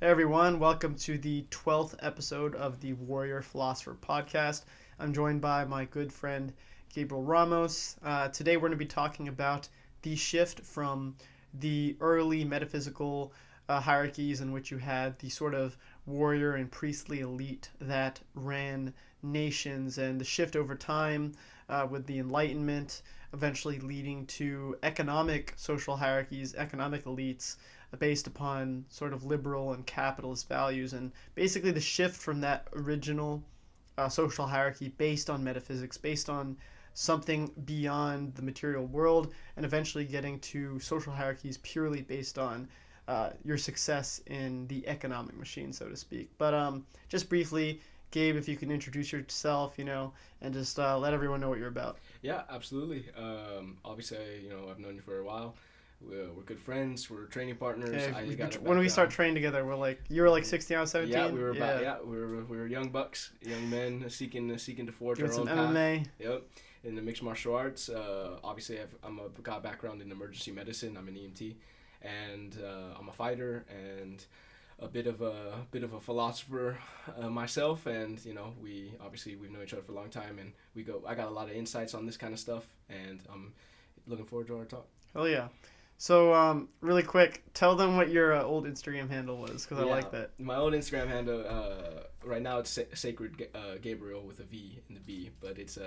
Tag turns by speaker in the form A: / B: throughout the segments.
A: Hey everyone, welcome to the 12th episode of the Warrior Philosopher podcast. I'm joined by my good friend Gabriel Ramos. Today we're going to be talking about the shift from the early metaphysical hierarchies in which you had the sort of warrior and priestly elite that ran nations, and the shift over time with the Enlightenment eventually leading to economic social hierarchies, economic elites based upon sort of liberal and capitalist values, and basically the shift from that original social hierarchy based on metaphysics, based on something beyond the material world, and eventually getting to social hierarchies purely based on your success in the economic machine, so to speak. But just briefly, Gabe, if you can introduce yourself, and just let everyone know what you're about.
B: Yeah, absolutely. Obviously, I've known you for a while. We're good friends. We're training partners.
A: Okay,
B: I got a
A: when we start
B: background.
A: training together, you were like 16, I was 17.
B: Yeah, we were young bucks, young men seeking to forge
A: Doing
B: our
A: some
B: own path.
A: MMA.
B: Yep, in the mixed martial arts. Obviously, I'm a got background in emergency medicine. I'm an EMT, and I'm a fighter and a bit of a philosopher myself. And we've known each other for a long time, and I got a lot of insights on this kind of stuff, and I'm looking forward to our talk.
A: Oh yeah. So, really quick, tell them what your old Instagram handle was, because I
B: Yeah,
A: like that.
B: my old Instagram handle right now it's Sacred Gabriel with a V in the B, but it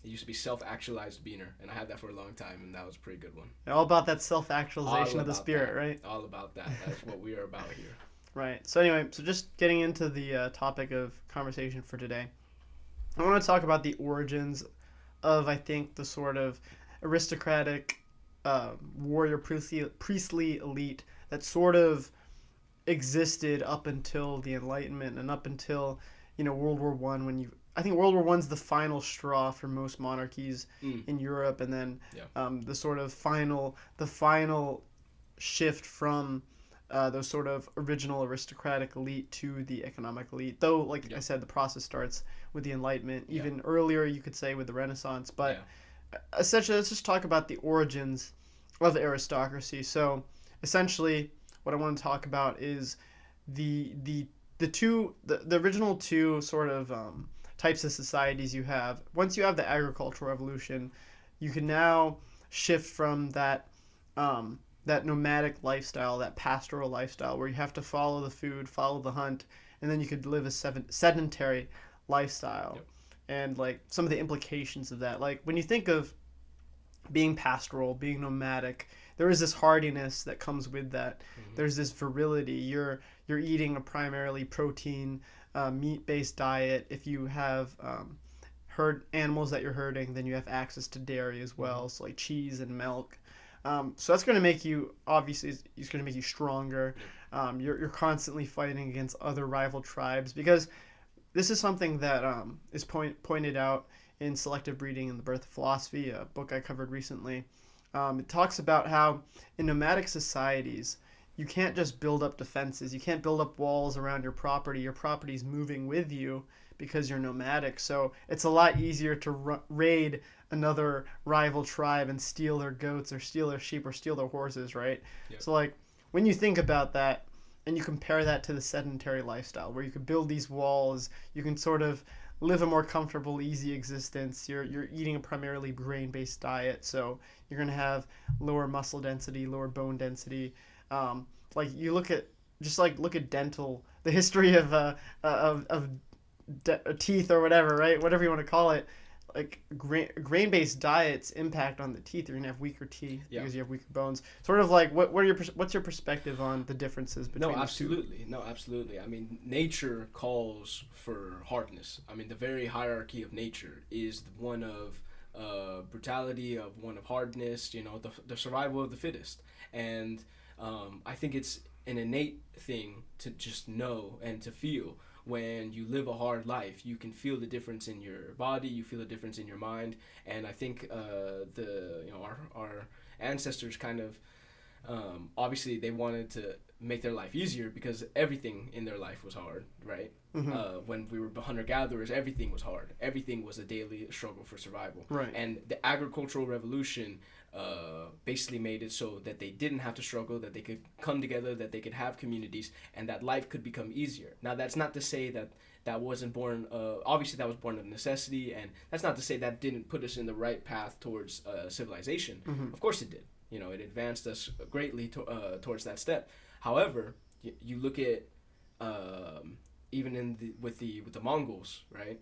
B: used to be Self-Actualized Beaner, and I had that for a long time, and that was a pretty good one.
A: All about that self-actualization
B: All
A: of the
B: about
A: spirit,
B: that.
A: right?
B: All about that. That's what we are about here.
A: Right. So anyway, just getting into the topic of conversation for today, I want to talk about the origins of, I think, the sort of aristocratic warrior priestly elite that sort of existed up until the Enlightenment and up until World War One. I think World War One's the final straw for most monarchies in Europe, and then
B: Yeah.
A: the final shift from those sort of original aristocratic elite to the economic elite. Though, like I said, the process starts with the Enlightenment. Even earlier, you could say, with the Renaissance. But essentially, let's just talk about the origins of aristocracy. So, essentially, what I want to talk about is the original two sort of types of societies you have. Once you have the agricultural revolution, you can now shift from that nomadic lifestyle, that pastoral lifestyle, where you have to follow the food, follow the hunt, and then you could live a sedentary lifestyle.
B: Yep.
A: And like some of the implications of that, like when you think of being pastoral, being nomadic, there is this hardiness that comes with that.
B: Mm-hmm.
A: There's this virility. You're eating a primarily protein, meat-based diet. If you have herd animals that you're herding, then you have access to dairy as well,
B: Mm-hmm.
A: so like cheese and milk. So that's going to make you, obviously, it's going to make you stronger. You're constantly fighting against other rival tribes, because this is something that is pointed out in Selective Breeding and the Birth of Philosophy, a book I covered recently. It talks about how in nomadic societies, you can't just build up defenses. You can't build up walls around your property. Your property's moving with you because you're nomadic. So it's a lot easier to raid another rival tribe and steal their goats or steal their sheep or steal their horses, right?
B: Yep.
A: So like when you think about that and you compare that to the sedentary lifestyle where you could build these walls, you can sort of live a more comfortable, easy existence. You're eating a primarily grain-based diet, so you're gonna have lower muscle density, lower bone density. Like you look at dental, the history of teeth or whatever, right? Whatever you want to call it. Like grain-based diets impact on the teeth. You're gonna have weaker teeth because you have weaker bones. Sort of like what's your perspective on the differences between
B: No,
A: those two?
B: absolutely. No, absolutely. I mean, nature calls for hardness. I mean, the very hierarchy of nature is one of brutality, of one of hardness. The survival of the fittest, and I think it's an innate thing to just know and to feel. When you live a hard life, you can feel the difference in your body. You feel the difference in your mind, and I think our ancestors kind of obviously they wanted to make their life easier because everything in their life was hard, right?
A: Mm-hmm.
B: When we were hunter-gatherers, everything was hard. Everything was a daily struggle for survival.
A: Right.
B: And the agricultural revolution basically made it so that they didn't have to struggle, that they could come together, that they could have communities, and that life could become easier. Now, that's not to say that that wasn't born, obviously that was born of necessity, and that's not to say that didn't put us in the right path towards civilization.
A: Mm-hmm.
B: Of course it did. You know, it advanced us greatly towards that step. However, you look at even with the Mongols, right?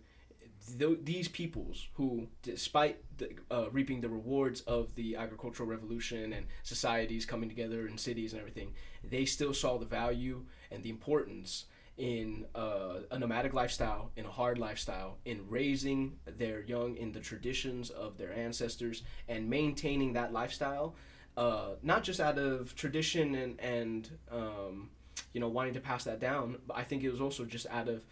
B: These peoples who, despite reaping the rewards of the agricultural revolution and societies coming together in cities and everything, they still saw the value and the importance in a nomadic lifestyle, in a hard lifestyle, in raising their young in the traditions of their ancestors and maintaining that lifestyle, not just out of tradition and wanting to pass that down, but I think it was also just out of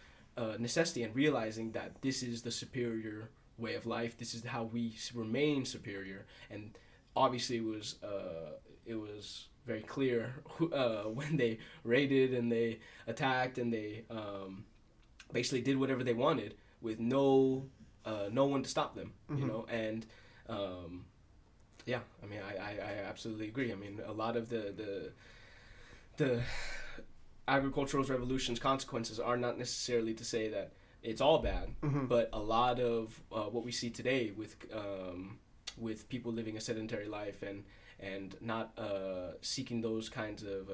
B: necessity and realizing that this is the superior way of life. This is how we remain superior. And obviously it was very clear when they raided and they attacked and they basically did whatever they wanted with no one to stop them, and yeah, I mean, I absolutely agree. I mean, a lot of the agricultural revolution's consequences are not necessarily to say that it's all bad, but a lot of what we see today with people living a sedentary life and not seeking those kinds of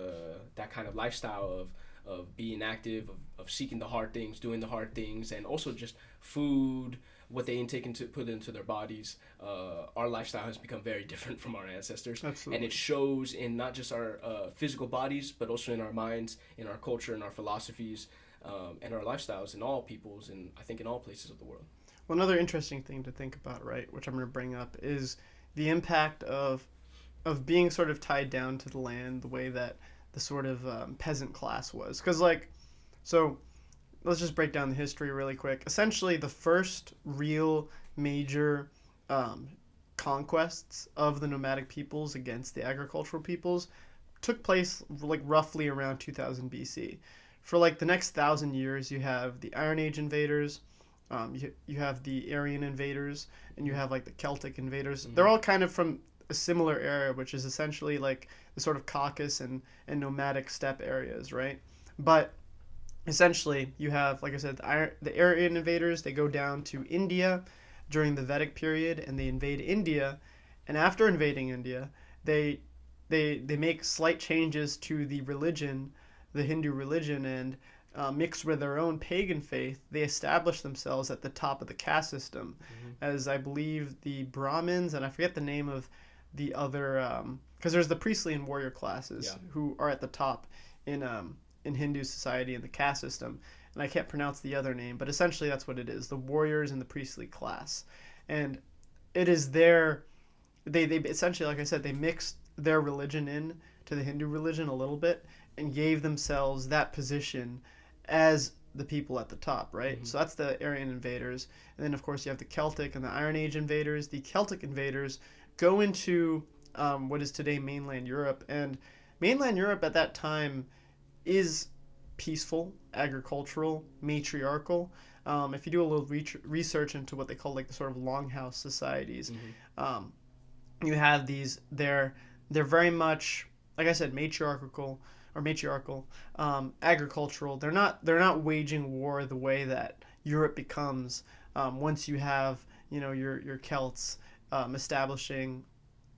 B: that kind of lifestyle of being active, of seeking the hard things, doing the hard things, and also just food, what they intake and put into their bodies. Our lifestyle has become very different from our ancestors.
A: Absolutely.
B: And it shows in not just our physical bodies, but also in our minds, in our culture, in our philosophies, and our lifestyles in all peoples, and I think in all places of the world.
A: Well, another interesting thing to think about, right, which I'm going to bring up, is the impact of being sort of tied down to the land the way that the sort of peasant class was. Because, so let's just break down the history really quick. Essentially, the first real major conquests of the nomadic peoples against the agricultural peoples took place roughly around 2000 BC. For the next 1,000 years, you have the Iron Age invaders, you have the Aryan invaders, and you have the Celtic invaders. They're all kind of from a similar area, which is essentially the sort of Caucasus and nomadic steppe areas, right? But essentially, you have, like I said, the Aryan invaders. They go down to India during the Vedic period, and they invade India. And after invading India, they make slight changes to the religion, the Hindu religion, and mixed with their own pagan faith, they establish themselves at the top of the caste system, as I believe the Brahmins, and I forget the name of the other, because there's the priestly and warrior classes who are at the top in Hindu society in the caste system, and I can't pronounce the other name, but essentially that's what it is, the warriors and the priestly class. And it is they essentially, like I said, they mixed their religion in to the Hindu religion a little bit and gave themselves that position as the people at the top, right? So that's the Aryan invaders. And then, of course, you have the Celtic and the Iron Age invaders. The Celtic invaders go into what is today mainland Europe. And mainland Europe at that time is peaceful, agricultural, matriarchal. If you do a little research into what they call the sort of longhouse societies, you have these, they're very much, like I said, matriarchal, agricultural. They're not waging war the way that Europe becomes once you have your Celts establishing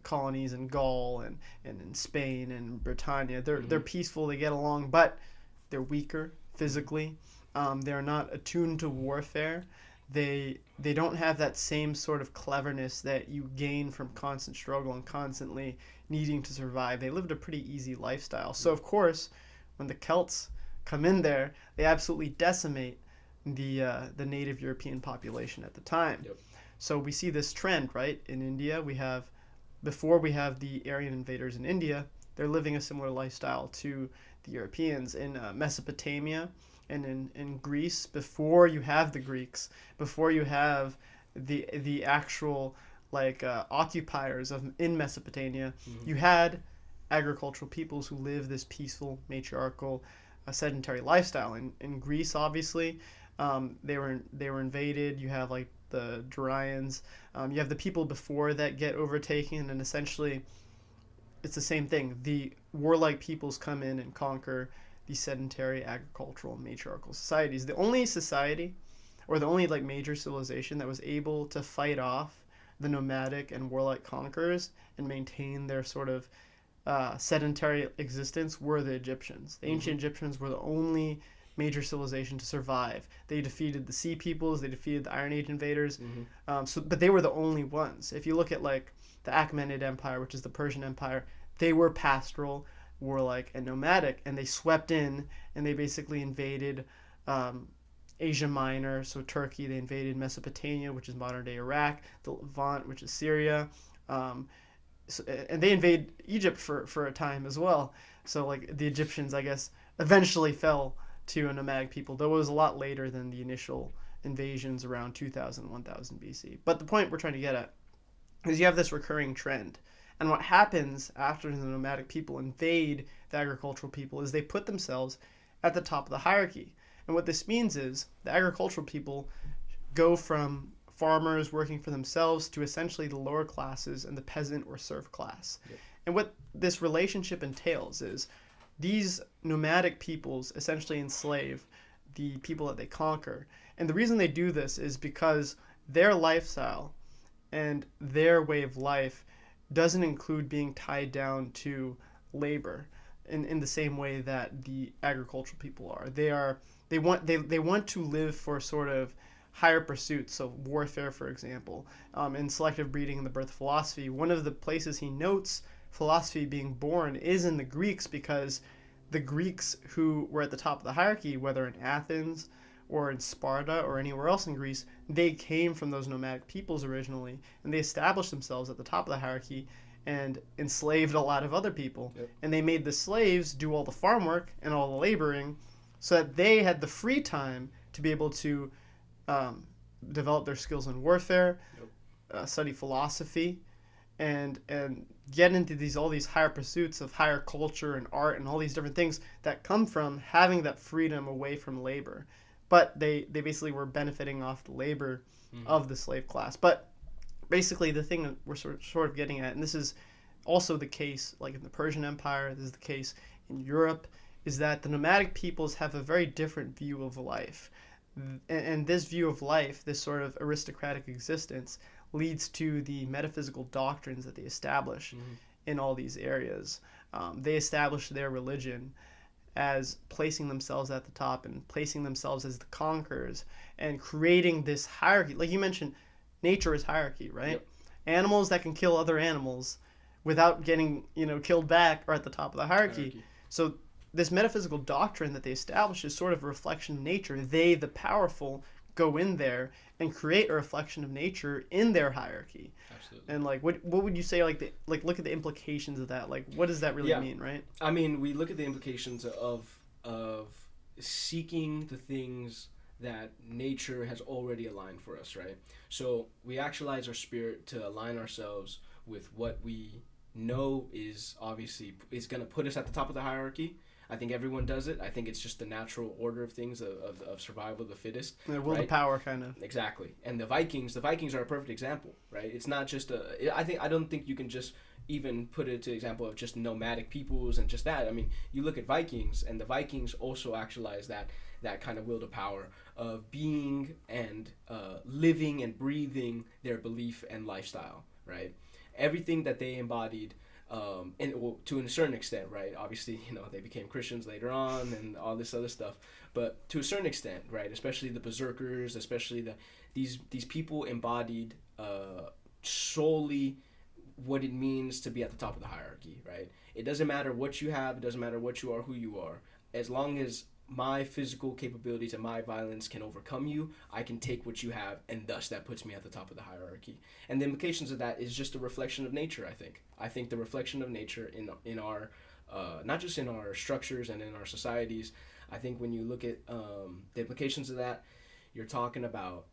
A: colonies in Gaul and in Spain and Britannia. They're peaceful. They get along, but they're weaker physically. They're not attuned to warfare. They don't have that same sort of cleverness that you gain from constant struggle and constantly needing to survive. They lived a pretty easy lifestyle. So of course, when the Celts come in there, they absolutely decimate the native European population at the time.
B: Yep.
A: So we see this trend, right? In India, before we have the Aryan invaders in India, they're living a similar lifestyle to the Europeans. In Mesopotamia and in Greece, before you have the Greeks, before you have the actual occupiers in Mesopotamia, you had agricultural peoples who live this peaceful, matriarchal, sedentary lifestyle. In Greece, obviously, they were invaded. You have like the Dorians. You have the people before that get overtaken, and essentially, it's the same thing. The warlike peoples come in and conquer these sedentary, agricultural, matriarchal societies. The only society, or the only like major civilization that was able to fight off the nomadic and warlike conquerors and maintain their sort of sedentary existence were the Egyptians. The ancient Egyptians were the only major civilization to survive. They defeated the Sea Peoples, they defeated the Iron Age invaders, but they were the only ones. If you look at like the Achaemenid Empire, which is the Persian Empire, they were pastoral, warlike, and nomadic, and they swept in and they basically invaded Asia Minor, so Turkey. They invaded Mesopotamia, which is modern day Iraq, the Levant, which is Syria. And they invade Egypt for a time as well. So like the Egyptians, I guess, eventually fell to a nomadic people, though it was a lot later than the initial invasions around 2000, 1000 BC. But the point we're trying to get at is you have this recurring trend. And what happens after the nomadic people invade the agricultural people is they put themselves at the top of the hierarchy. And what this means is the agricultural people go from farmers working for themselves to essentially the lower classes and the peasant or serf class. Yep. And what this relationship entails is these nomadic peoples essentially enslave the people that they conquer. And the reason they do this is because their lifestyle and their way of life doesn't include being tied down to labor in the same way that the agricultural people are. They want to live for sort of higher pursuits, so warfare, for example. In Selective Breeding and the Birth of Philosophy, one of the places he notes philosophy being born is in the Greeks, because the Greeks who were at the top of the hierarchy, whether in Athens or in Sparta or anywhere else in Greece, they came from those nomadic peoples originally, and they established themselves at the top of the hierarchy and enslaved a lot of other people. Yep. And they made the slaves do all the farm work and all the laboring so that they had the free time to be able to develop their skills in warfare, study philosophy, and get into all these higher pursuits of higher culture and art and all these different things that come from having that freedom away from labor. But they basically were benefiting off the labor of the slave class. But basically the thing that we're sort of getting at, and this is also the case like in the Persian Empire, this is the case in Europe, is that the nomadic peoples have a very different view of life. And this view of life, this sort of aristocratic existence, leads to the metaphysical doctrines that they establish in all these areas. They establish their religion as placing themselves at the top and placing themselves as the conquerors and creating this hierarchy. Like you mentioned, nature is hierarchy, right? Yep. Animals that can kill other animals without getting killed back are at the top of the hierarchy. So this metaphysical doctrine that they establish is sort of a reflection of nature. They, the powerful, go in there and create a reflection of nature in their hierarchy. Absolutely. And like, what would you say? Like, look at the implications of that. Like, what does that really mean, right?
B: I mean, we look at the implications of seeking the things that nature has already aligned for us, right? So we actualize our spirit to align ourselves with what we know is going to put us at the top of the hierarchy. I think everyone does it. I think it's just the natural order of things of survival of the fittest.
A: The will to power, kind of.
B: Exactly. And the Vikings are a perfect example, right? It's not just I don't think you can just even put it to example of just nomadic peoples and just that. I mean, you look at Vikings, and the Vikings also actualize that kind of will to power of being and living and breathing their belief and lifestyle, right? Everything that they embodied. To a certain extent, right? Obviously, they became Christians later on and all this other stuff. But to a certain extent, right? Especially the berserkers, especially these people embodied solely what it means to be at the top of the hierarchy, right? It doesn't matter what you have. It doesn't matter what you are, who you are. As long as my physical capabilities and my violence can overcome you, I can take what you have, and thus that puts me at the top of the hierarchy. And the implications of that is just a reflection of nature, I think the reflection of nature in our not just in our structures and in our societies. I think when you look at the implications of that, you're talking about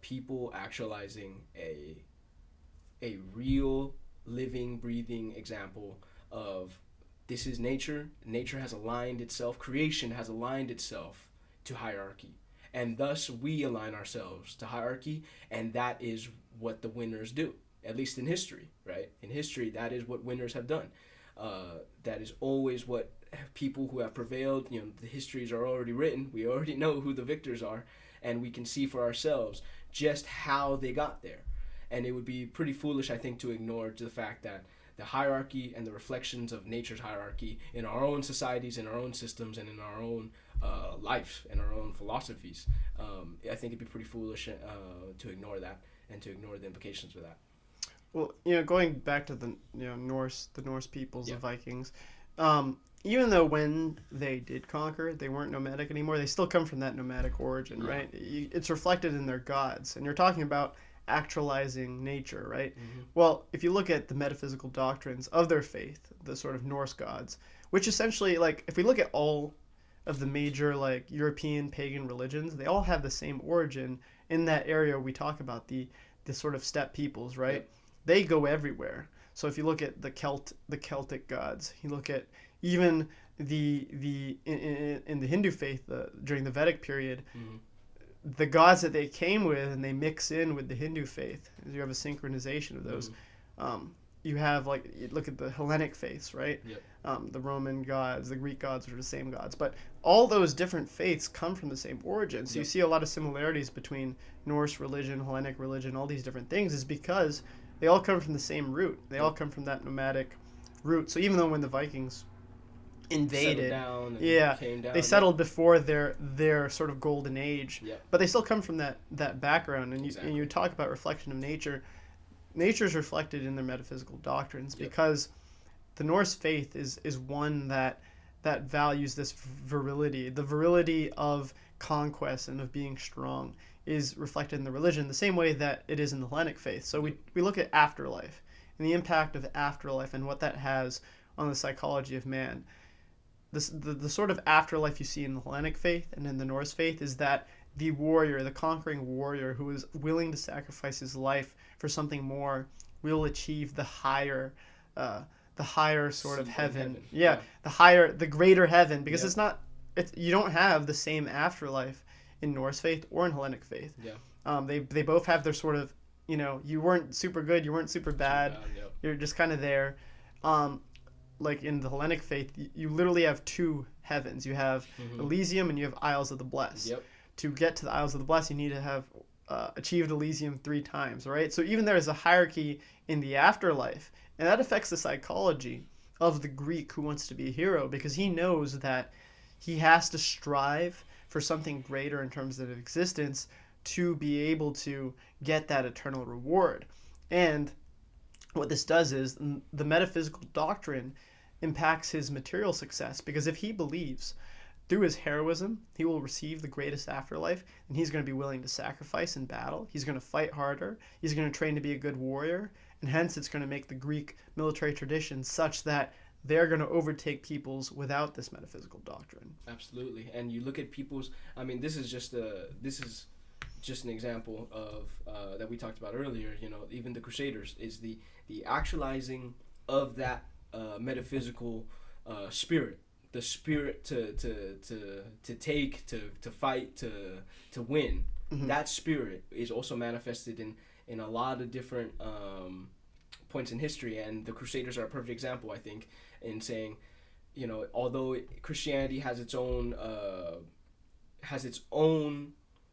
B: people actualizing a real living, breathing example of this is nature. Nature has aligned itself, creation has aligned itself to hierarchy. And thus we align ourselves to hierarchy, and that is what the winners do, at least in history, right? In history, that is what winners have done. That is always what people who have prevailed, the histories are already written. We already know who the victors are, and we can see for ourselves just how they got there. And it would be pretty foolish, I think, to ignore the fact that the hierarchy and the reflections of nature's hierarchy in our own societies, in our own systems, and in our own life and our own philosophies. I think it'd be pretty foolish to ignore that and to ignore the implications of that.
A: Well, going back to the Norse peoples, the Vikings, even though when they did conquer, they weren't nomadic anymore. They still come from that nomadic origin, right? It's reflected in their gods, and you're talking about actualizing nature, right? Mm-hmm. Well, if you look at the metaphysical doctrines of their faith, the sort of Norse gods, which essentially, like, if we look at all of the major, like, European pagan religions, they all have the same origin in that area we talk about, the sort of steppe peoples, right? Yep. They go everywhere. So if you look at the Celtic gods, you look at even in the Hindu faith during the Vedic period, mm-hmm. the gods that they came with and they mix in with the Hindu faith. You have a synchronization of those. Mm-hmm. You have, like, you look at the Hellenic faiths, right? Yep. The Roman gods, the Greek gods are the same gods. But all those different faiths come from the same origin. So yep. You see a lot of similarities between Norse religion, Hellenic religion, all these different things is because they all come from the same root. They all come from that nomadic root. So even though when the Vikings invaded, they settled before their sort of golden age, but they still come from that background. And you talk about reflection of nature. Nature is reflected in their metaphysical doctrines because the Norse faith is one that values this virility. The virility of conquest and of being strong is reflected in the religion the same way that it is in the Hellenic faith. So we look at afterlife and the impact of afterlife and what that has on the psychology of man. The sort of afterlife you see in the Hellenic faith and in the Norse faith is that the warrior, the conquering warrior who is willing to sacrifice his life for something more will achieve the higher sort of heaven. The greater heaven, because you don't have the same afterlife in Norse faith or in Hellenic faith. They both have their sort of, you weren't super good, you weren't super bad. You're just kind of there. Like in the Hellenic faith, you literally have two heavens. You have Elysium and you have Isles of the Blessed. To get to the Isles of the Blessed, you need to have achieved Elysium 3 times, right? So even there is a hierarchy in the afterlife, and that affects the psychology of the Greek who wants to be a hero, because he knows that he has to strive for something greater in terms of existence to be able to get that eternal reward. And what this does is the metaphysical doctrine impacts his material success, because if he believes through his heroism he will receive the greatest afterlife, and he's going to be willing to sacrifice in battle, he's going to fight harder, he's going to train to be a good warrior, and hence it's going to make the Greek military tradition such that they're going to overtake peoples without this metaphysical doctrine.
B: Absolutely. And you look at people's, this is just an example of that we talked about earlier. Even the Crusaders is the actualizing of that metaphysical spirit, the spirit to take, to fight, to win. Mm-hmm. That spirit is also manifested in a lot of different points in history, and the Crusaders are a perfect example, I think, in saying, although Christianity has its own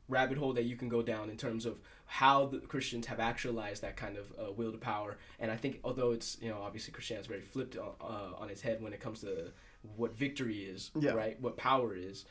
B: rabbit hole that you can go down in terms of how the Christians have actualized that kind of will to power. And I think, although it's, obviously Christianity is very flipped on its head when it comes to what victory is, right? What power is.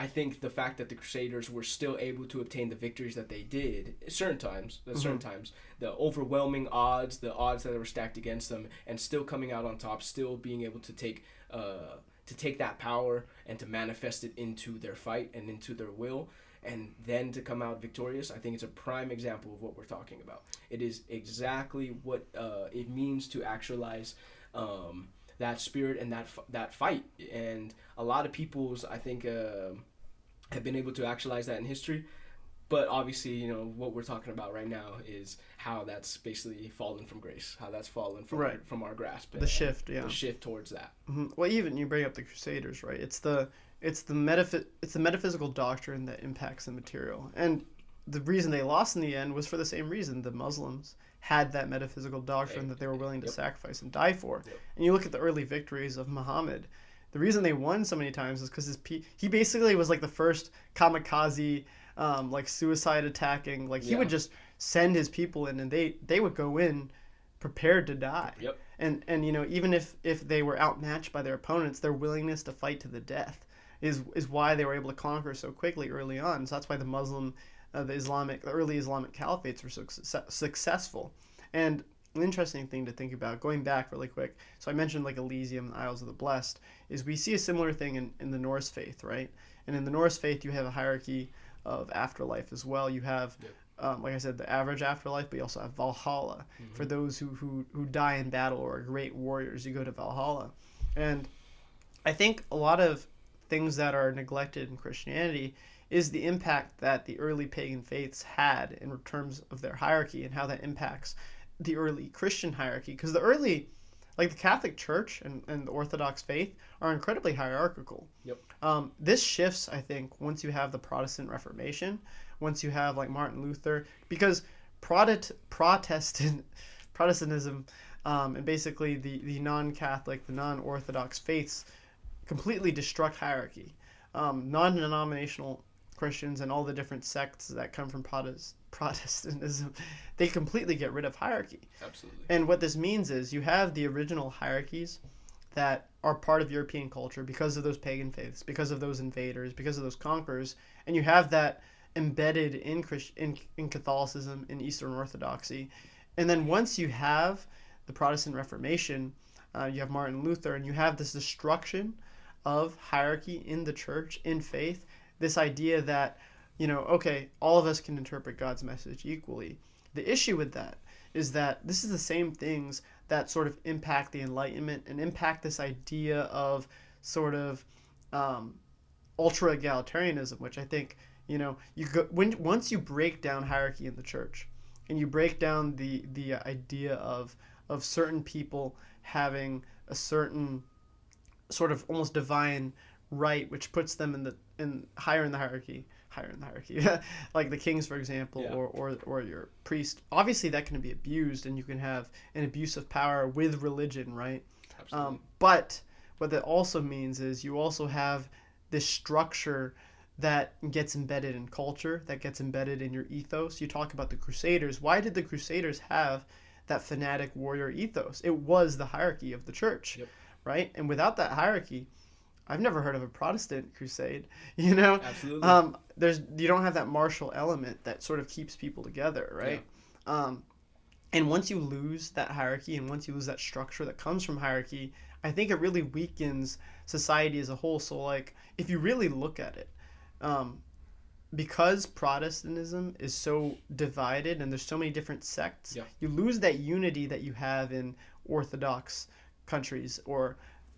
B: I think the fact that the Crusaders were still able to obtain the victories that they did at certain times, the overwhelming odds, the odds that were stacked against them, and still coming out on top, still being able to take that power and to manifest it into their fight and into their will, and then to come out victorious. I think it's a prime example of what we're talking about. It is exactly what it means to actualize that spirit and that fight. And a lot of people's, I think, have been able to actualize that in history. But obviously, you know, what we're talking about right now is how that's basically fallen from grace, how that's fallen from
A: Right.
B: from our grasp.
A: The shift, yeah.
B: The shift towards that.
A: Well, even you bring up the Crusaders, right? It's the metaphysical doctrine that impacts the material, and the reason they lost in the end was for the same reason. The Muslims had that metaphysical doctrine that they were willing to sacrifice and die for.
B: Yep.
A: And you look at the early victories of Muhammad. The reason they won so many times is because he basically was like the first kamikaze, like suicide attacking. Like he would just send his people in, and they would go in prepared to die.
B: Yep.
A: And you know, even if they were outmatched by their opponents, their willingness to fight to the death is why they were able to conquer so quickly early on. So that's why the early Islamic caliphates were so successful. And an interesting thing to think about, going back really quick, so I mentioned like Elysium, the Isles of the Blessed, is we see a similar thing in the Norse faith, right? And in the Norse faith, you have a hierarchy of afterlife as well. You have, like I said, the average afterlife, but you also have Valhalla. For those who die in battle or are great warriors, you go to Valhalla. And I think a lot of things that are neglected in Christianity is the impact that the early pagan faiths had in terms of their hierarchy and how that impacts the early Christian hierarchy. Because the early, like the Catholic Church and the Orthodox faith, are incredibly hierarchical.
B: Yep.
A: This shifts, I think, once you have the Protestant Reformation, once you have like Martin Luther, because Protestantism, and basically the non-Catholic, the non-Orthodox faiths completely destruct hierarchy. Non-denominational Christians and all the different sects that come from Protestantism, they completely get rid of hierarchy.
B: Absolutely.
A: And what this means is you have the original hierarchies that are part of European culture because of those pagan faiths, because of those invaders, because of those conquerors, and you have that embedded in Catholicism, in Eastern Orthodoxy. And then once you have the Protestant Reformation, you have Martin Luther, and you have this destruction of hierarchy in the church, in faith, this idea that, you know, okay, all of us can interpret God's message equally. The issue with that is that this is the same things that sort of impact the Enlightenment and impact this idea of sort of ultra egalitarianism, which I think, you know, once you break down hierarchy in the church and you break down the idea of certain people having a certain sort of almost divine right, which puts them higher in the hierarchy, like the kings, for example, or your priest. Obviously, that can be abused, and you can have an abuse of power with religion, right?
B: Absolutely.
A: But what that also means is you also have this structure that gets embedded in culture, that gets embedded in your ethos. You talk about the Crusaders. Why did the Crusaders have that fanatic warrior ethos? It was the hierarchy of the church, right? And without that hierarchy, I've never heard of a Protestant crusade, you know?
B: Absolutely.
A: You don't have that martial element that sort of keeps people together, right? And once you lose that hierarchy and once you lose that structure that comes from hierarchy, I think it really weakens society as a whole. So, like, if you really look at it, because Protestantism is so divided and there's so many different sects, you lose that unity that you have in Orthodox countries, or,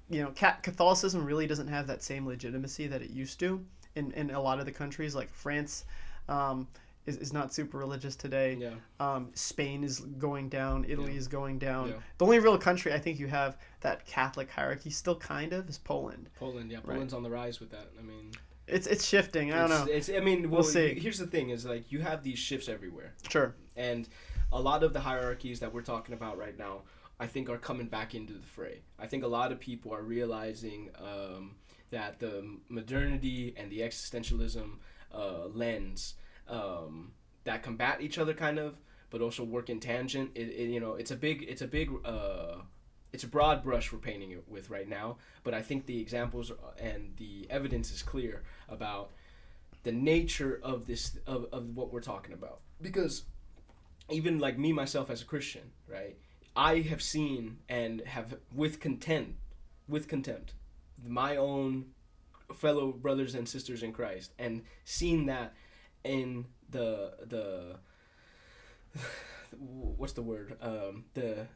A: you know, Catholicism really doesn't have that same legitimacy that it used to in a lot of the countries. Like France is not super religious today. Spain is going down. Italy is going down. The only real country I think you have that Catholic hierarchy still kind of is Poland.
B: Poland's on the rise with that. I mean,
A: it's shifting. I don't know.
B: I mean,
A: we'll see.
B: Here's the thing: is like you have these shifts everywhere.
A: Sure.
B: And a lot of the hierarchies that we're talking about right now, I think, are coming back into the fray. I think a lot of people are realizing that the modernity and the existentialism lens that combat each other, kind of, but also work in tangent. It's a broad brush we're painting it with right now, but I think the examples and the evidence is clear about the nature of this of what we're talking about. Because even like me myself as a Christian, right, I have seen and have with contempt my own fellow brothers and sisters in Christ, and seen that in the what's the word, the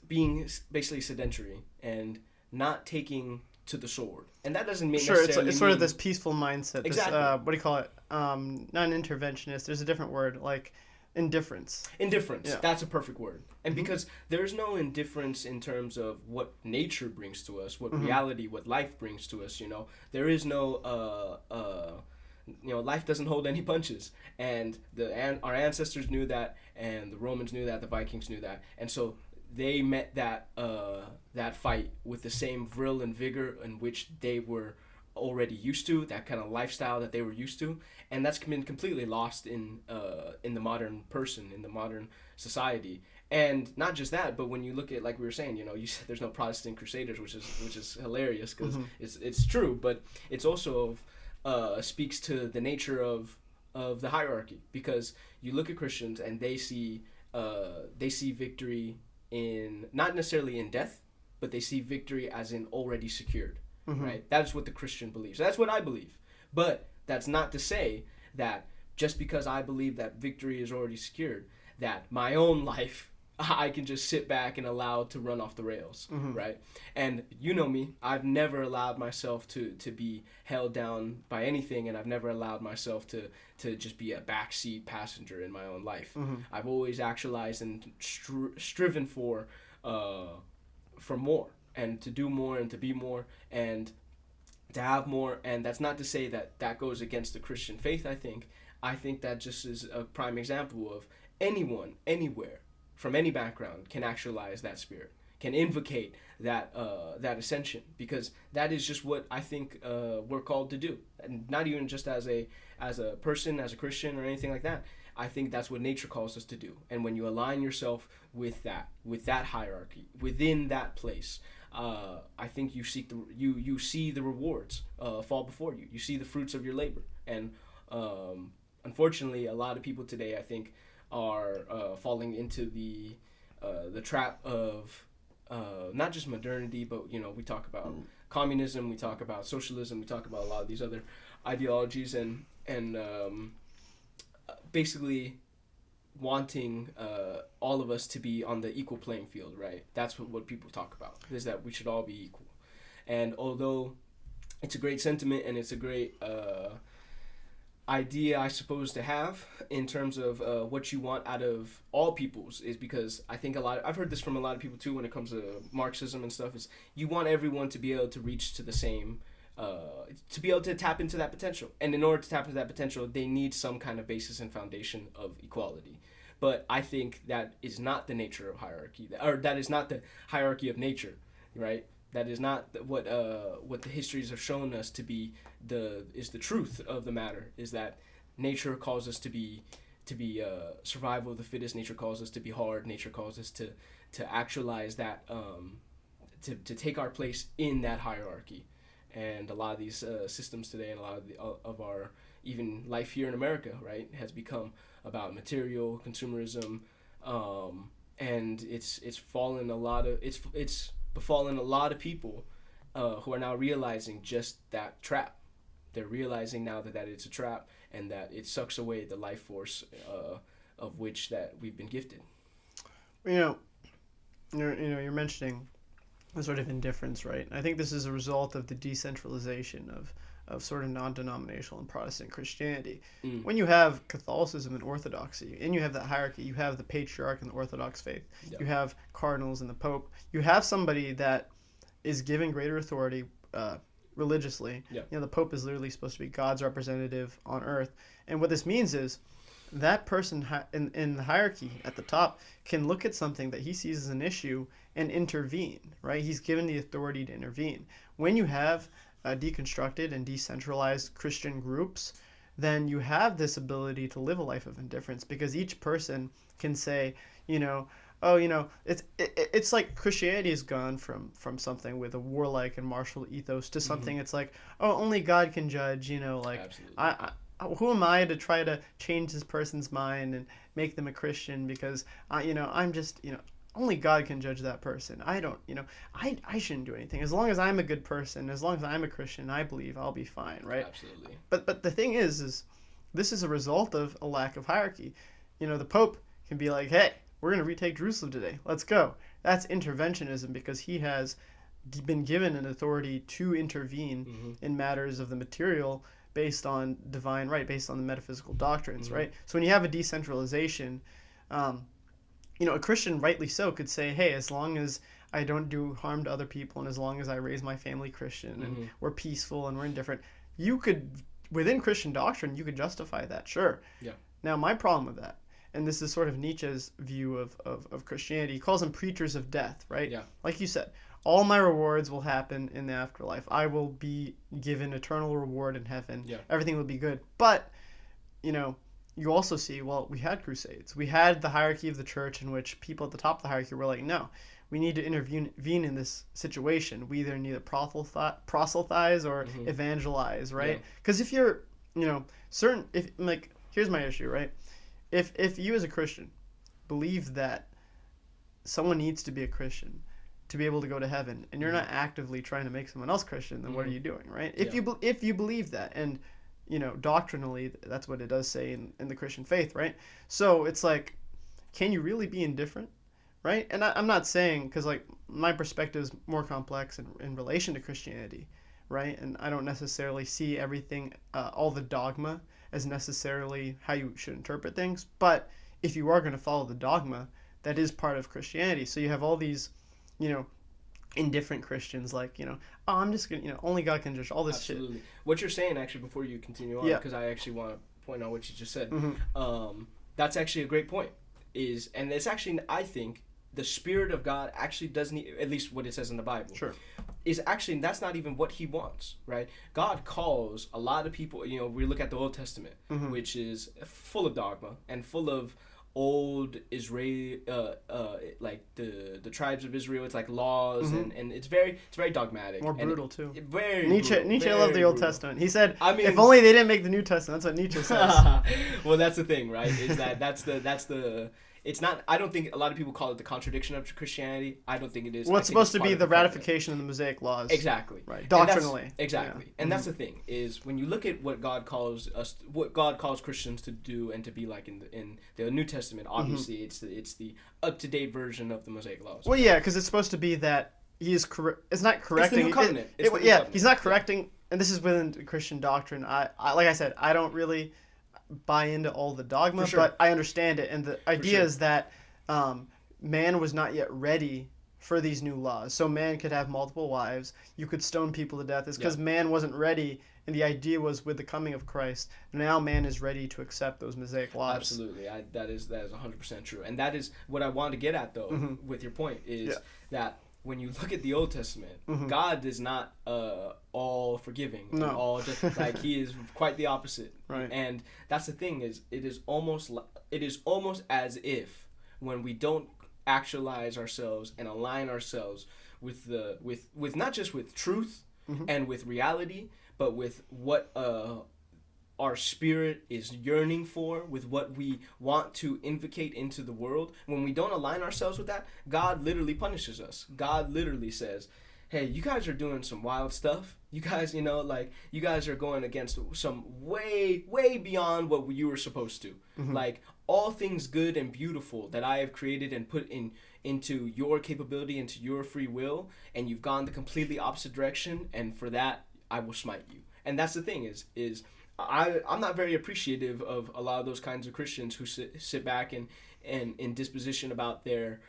B: being basically sedentary and not taking to the sword, and that doesn't mean
A: Sure,
B: necessarily
A: it's sort of
B: mean-
A: this peaceful mindset.
B: Exactly.
A: This, what do you call it? Not an interventionist. There's a different word, like indifference.
B: Indifference.
A: Yeah.
B: That's a perfect word. And
A: Mhm.
B: because there's no indifference in terms of what nature brings to us, what
A: Mhm.
B: reality, what life brings to us, there is no life doesn't hold any punches. And our ancestors knew that, and the Romans knew that, the Vikings knew that. And so they met that fight with the same vril and vigor in which they were already used to, that kind of lifestyle that they were used to, and that's been completely lost in the modern person, in the modern society. And not just that, but when you look at, like we were saying, you said there's no Protestant crusaders, which is hilarious because
A: Mhm.
B: it's true, but it's also speaks to the nature of the hierarchy, because you look at Christians and they see victory in, not necessarily in death, but they see victory as in already secured.
A: Mhm.
B: Right? That's what the Christian believes. That's what I believe. But that's not to say that just because I believe that victory is already secured, that my own life I can just sit back and allow to run off the rails.
A: Mhm.
B: Right? And you know me, I've never allowed myself to be held down by anything, and I've never allowed myself to just be a backseat passenger in my own life.
A: Mhm.
B: I've always actualized and striven for more, and to do more, and to be more, and to have more. And that's not to say that that goes against the Christian faith. I think that just is a prime example of anyone, anywhere, from any background, can actualize that spirit, can invocate that ascension, because that is just what I think we're called to do, and not even just as a person, as a Christian, or anything like that. I think that's what nature calls us to do. And when you align yourself with that hierarchy, within that place, I think you see the rewards fall before you. You see the fruits of your labor. And unfortunately, a lot of people today, I think, are falling into the trap of not just modernity, but we talk about communism, we talk about socialism, we talk about a lot of these other ideologies, and basically wanting all of us to be on the equal playing field, right? That's what people talk about, is that we should all be equal. And although it's a great sentiment, and it's a great idea, I suppose, to have in terms of what you want out of all peoples, is because I think I've heard this from a lot of people too when it comes to Marxism and stuff, is you want everyone to be able to reach to the same, to be able to tap into that potential. And in order to tap into that potential, they need some kind of basis and foundation of equality. But I think that is not the nature of hierarchy, or that is not the hierarchy of nature, right? That is not what the histories have shown us to be the truth of the matter, is that nature calls us to be survival of the fittest. Nature calls us to be hard. Nature calls us to actualize that, to take our place in that hierarchy. And a lot of these systems today, and a lot of our even life here in America, right, has become about material consumerism, and it's befallen a lot of people who are now realizing just that trap. They're realizing now that it's a trap, and that it sucks away the life force of which that we've been gifted.
A: You're mentioning a sort of indifference, right? I think this is a result of the decentralization of sort of non-denominational and Protestant Christianity. When you have Catholicism and Orthodoxy, and you have that hierarchy, you have the patriarch and the Orthodox faith, you have cardinals and the Pope, you have somebody that is given greater authority religiously. The Pope is literally supposed to be God's representative on earth. And what this means is that person in the hierarchy at the top can look at something that he sees as an issue and intervene, right? He's given the authority to intervene. When you have deconstructed and decentralized Christian groups, then you have this ability to live a life of indifference, because each person can say, it's like Christianity has gone from something with a warlike and martial ethos to something it's like, only God can judge,
B: Absolutely.
A: Who am I to try to change this person's mind and make them a Christian, because I'm just, only God can judge that person. I don't, I shouldn't do anything. As long as I'm a good person, as long as I'm a Christian, I believe I'll be fine, right?
B: Absolutely.
A: But the thing is this is a result of a lack of hierarchy. The Pope can be like, hey, we're going to retake Jerusalem today. Let's go. That's interventionism, because he has been given an authority to intervene in matters of the material based on divine right, based on the metaphysical doctrines, right? So when you have a decentralization, a Christian, rightly so, could say, hey, as long as I don't do harm to other people and as long as I raise my family Christian and we're peaceful and we're indifferent, you could, within Christian doctrine, you could justify that, sure.
B: Yeah.
A: Now, my problem with that, and this is sort of Nietzsche's view of Christianity, he calls them preachers of death, right?
B: Yeah.
A: Like you said, all my rewards will happen in the afterlife. I will be given eternal reward in heaven.
B: Yeah.
A: Everything will be good. But, you also see, well, we had crusades. We had the hierarchy of the church in which people at the top of the hierarchy were like, no, we need to intervene in this situation. We either need to proselytize or evangelize, right? Because if you're, here's my issue, right? If you as a Christian believe that someone needs to be a Christian to be able to go to heaven, and you're not actively trying to make someone else Christian, then what are you doing, right? If you believe that, and doctrinally, that's what it does say in the Christian faith, right? So it's like, can you really be indifferent, right? And I'm not saying, because like my perspective is more complex in relation to Christianity, right? And I don't necessarily see everything, all the dogma as necessarily how you should interpret things. But if you are going to follow the dogma, that is part of Christianity. So you have all these, indifferent Christians like, oh, I'm just going to, only God can judge, all this
B: Absolutely.
A: shit.
B: What you're saying, actually, before you continue on, because I actually want to point out what you just said, that's actually a great point. And it's actually, I think, the Spirit of God actually doesn't, at least what it says in the Bible.
A: Sure.
B: Is actually, that's not even what he wants, right? God calls a lot of people, we look at the Old Testament, which is full of dogma and full of old Israel, like the tribes of Israel. It's like laws and it's very dogmatic.
A: More brutal too.
B: Very
A: Nietzsche
B: very
A: loved the Old
B: brutal.
A: Testament. He said, if
B: I mean,
A: only they didn't make the New Testament. That's what Nietzsche says.
B: Well, that's the thing, right? Is that's the it's not. I don't think a lot of people call it the contradiction of Christianity. I don't think it is.
A: Well, it's supposed to be the ratification of the Mosaic laws.
B: Exactly.
A: Right. Doctrinally.
B: Exactly.
A: Yeah.
B: And that's the thing, is when you look at what God calls us, what God calls Christians to do and to be like in the New Testament, obviously it's the up to date version of the Mosaic laws.
A: Well, yeah, because it's supposed to be that he is it's not correcting.
B: It's the new covenant.
A: He's not correcting, and this is within Christian doctrine. I like I said, I don't really buy into all the dogma, but I understand it, and the idea is that man was not yet ready for these new laws. So man could have multiple wives. You could stone people to death. It's because man wasn't ready, and the idea was with the coming of Christ, now man is ready to accept those Mosaic laws.
B: Absolutely. That is 100% true. And that is what I wanted to get at, though, with your point, is that when you look at the Old Testament, God is not all forgiving.
A: No.
B: And all just like he is quite the opposite.
A: Right.
B: And that's the thing, is it is almost as if when we don't actualize ourselves and align ourselves with with not just with truth and with reality, but with what our spirit is yearning for, with what we want to invocate into the world, when we don't align ourselves with that, God literally punishes us. God literally says, hey, you guys are doing some wild stuff. You guys, you guys are going against some way, way beyond what you were supposed to. Like, all things good and beautiful that I have created and put into your capability, into your free will, and you've gone the completely opposite direction, and for that, I will smite you. And that's the thing, is I'm not very appreciative of a lot of those kinds of Christians who sit back and in disposition about their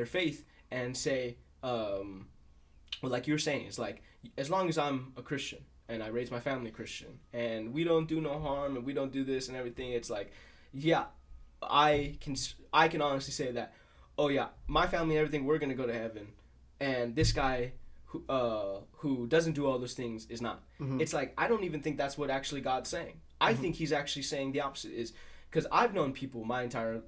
B: faith and say, well, like you were saying, it's like, as long as I'm a Christian and I raise my family Christian and we don't do no harm and we don't do this and everything, it's like, yeah, I can honestly say that, oh yeah, my family and everything, we're gonna go to heaven, and this guy who doesn't do all those things is not. It's like, I don't even think that's what actually God's saying. I think he's actually saying the opposite, is because I've known people my entire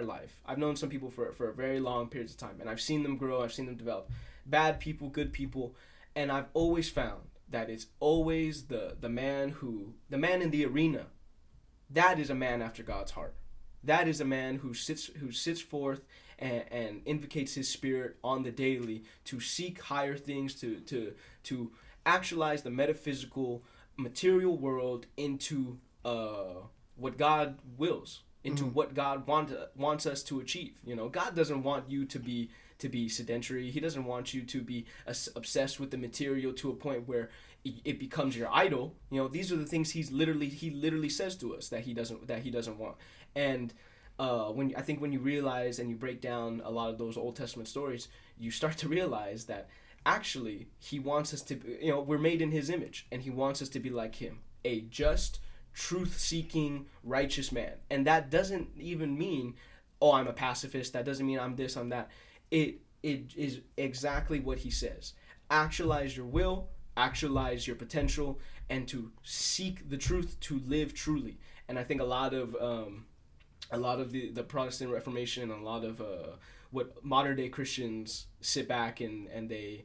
B: life. I've known some people for a very long periods of time, and I've seen them grow, I've seen them develop. Bad people, good people, and I've always found that it's always the man in the arena. That is a man after God's heart. That is a man who sits forth and invocates his spirit on the daily to seek higher things, to actualize the metaphysical, material world into what God wills, into what God wants us to achieve. God doesn't want you to be to be sedentary. He doesn't want you to be obsessed with the material to a point where it becomes your idol. You know, these are the things he literally says to us that he doesn't want. And when you realize and you break down a lot of those Old Testament stories, you start to realize that actually he wants us to, you know, we're made in his image, and he wants us to be like him, a just, truth-seeking, righteous man. And that doesn't even mean, oh, I'm a pacifist. That doesn't mean I'm this, I'm that. It is exactly what he says. Actualize your will, actualize your potential, and to seek the truth, to live truly. And I think a lot of the Protestant Reformation and a lot of what modern day Christians sit back and they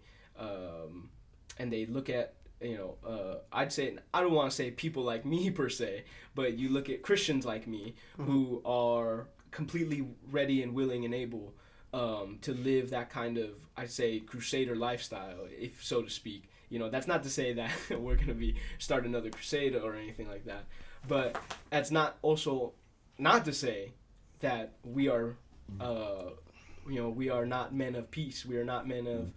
B: look at, you know, I'd say, I don't want to say people like me per se, but you look at Christians like me who are completely ready and willing and able to live that kind of, I'd say, crusader lifestyle, if so to speak. You know, that's not to say that we're going to start another crusade or anything like that, but that's not to say that we are, we are not men of peace. We are not men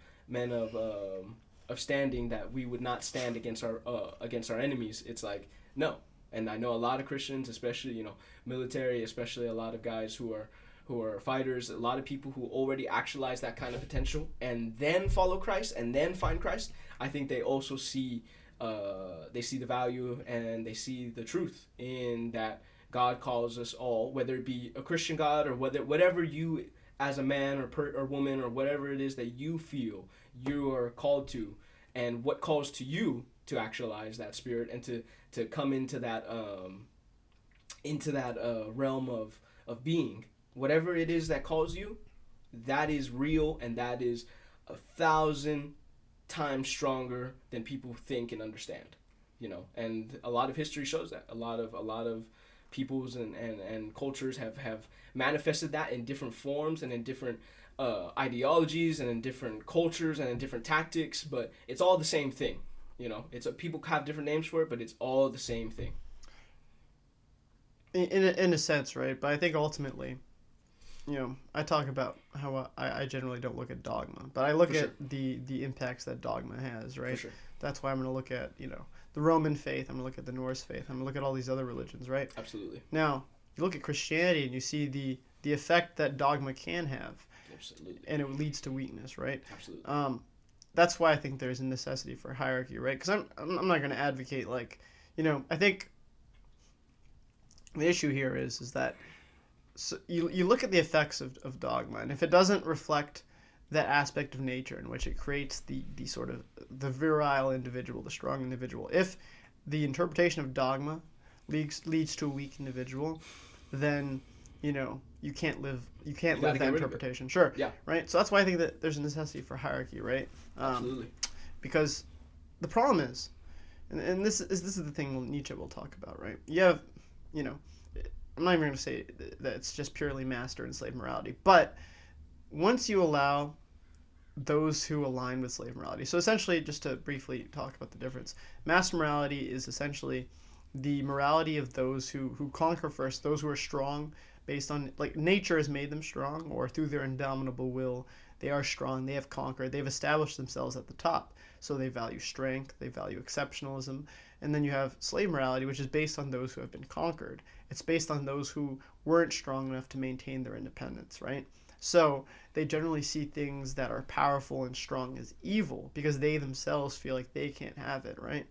B: of standing, that we would not stand against our enemies. It's like, no. And I know a lot of Christians, especially, you know, military, especially a lot of guys who are fighters, a lot of people who already actualize that kind of potential and then follow Christ and then find Christ. I think they also see the value and they see the truth in that God calls us all, whether it be a Christian God or whatever you as a man or woman or whatever it is that you feel you are called to, and what calls to you to actualize that spirit and to come into that realm of being. Whatever it is that calls you, that is real, and that is 1,000 times stronger than people think and understand. You know, and a lot of history shows that. A lot of peoples and cultures have manifested that in different forms and in different ideologies and in different cultures and in different tactics, but it's all the same thing. You know, people have different names for it, but it's all the same thing.
A: In a sense, right? But I think ultimately, you know, I talk about how I generally don't look at dogma, but I look at the impacts that dogma has, right?
B: For sure.
A: That's why I'm going to look at, you know, the Roman faith. I'm going to look at the Norse faith. I'm going to look at all these other religions, right?
B: Absolutely.
A: Now, you look at Christianity and you see the effect that dogma can have.
B: Absolutely.
A: And it leads to weakness, right?
B: Absolutely.
A: That's why I think there's a necessity for hierarchy, right? Because I'm not going to advocate, like, you know, I think the issue here is that so you look at the effects of dogma, and if it doesn't reflect that aspect of nature in which it creates the sort of the virile individual, the strong individual, if the interpretation of dogma leads to a weak individual, then, you know, you can't live that interpretation. Sure.
B: Yeah.
A: Right? So that's why I think that there's a necessity for hierarchy, right?
B: Absolutely.
A: Because the problem is, and this is the thing Nietzsche will talk about, right? You have, you know, I'm not even going to say that it's just purely master and slave morality, but once you allow those who align with slave morality, so essentially, just to briefly talk about the difference, master morality is essentially the morality of those who conquer first, those who are strong based on, like, nature has made them strong, or through their indomitable will, they are strong, they have conquered, they've established themselves at the top, so they value strength, they value exceptionalism. And then you have slave morality, which is based on those who have been conquered. It's based on those who weren't strong enough to maintain their independence, right? So they generally see things that are powerful and strong as evil because they themselves feel like they can't have it, right?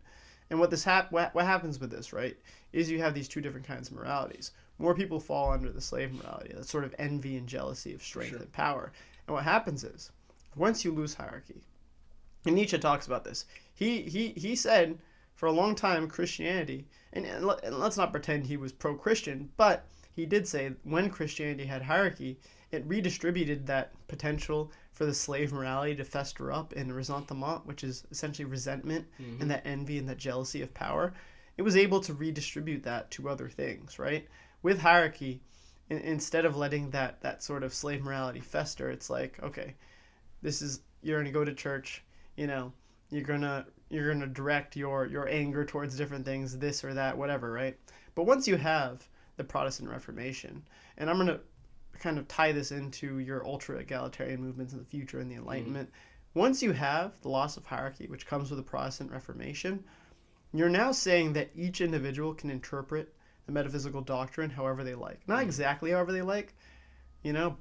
A: And what happens with this, right, is you have these two different kinds of moralities. More people fall under the slave morality, that sort of envy and jealousy of strength and power. And what happens is, once you lose hierarchy, and Nietzsche talks about this, he said, for a long time, Christianity, and let's not pretend he was pro-Christian, but he did say when Christianity had hierarchy, it redistributed that potential for the slave morality to fester up in ressentiment, which is essentially resentment and that envy and that jealousy of power. It was able to redistribute that to other things, right? With hierarchy, instead of letting that sort of slave morality fester, it's like, okay, you're going to go to church, you know, you're gonna direct your anger towards different things, this or that, whatever, right? But once you have the Protestant Reformation, and I'm gonna kind of tie this into your ultra egalitarian movements in the future and the Enlightenment. Once you have the loss of hierarchy, which comes with the Protestant Reformation, you're now saying that each individual can interpret the metaphysical doctrine however they like. Not exactly however they like,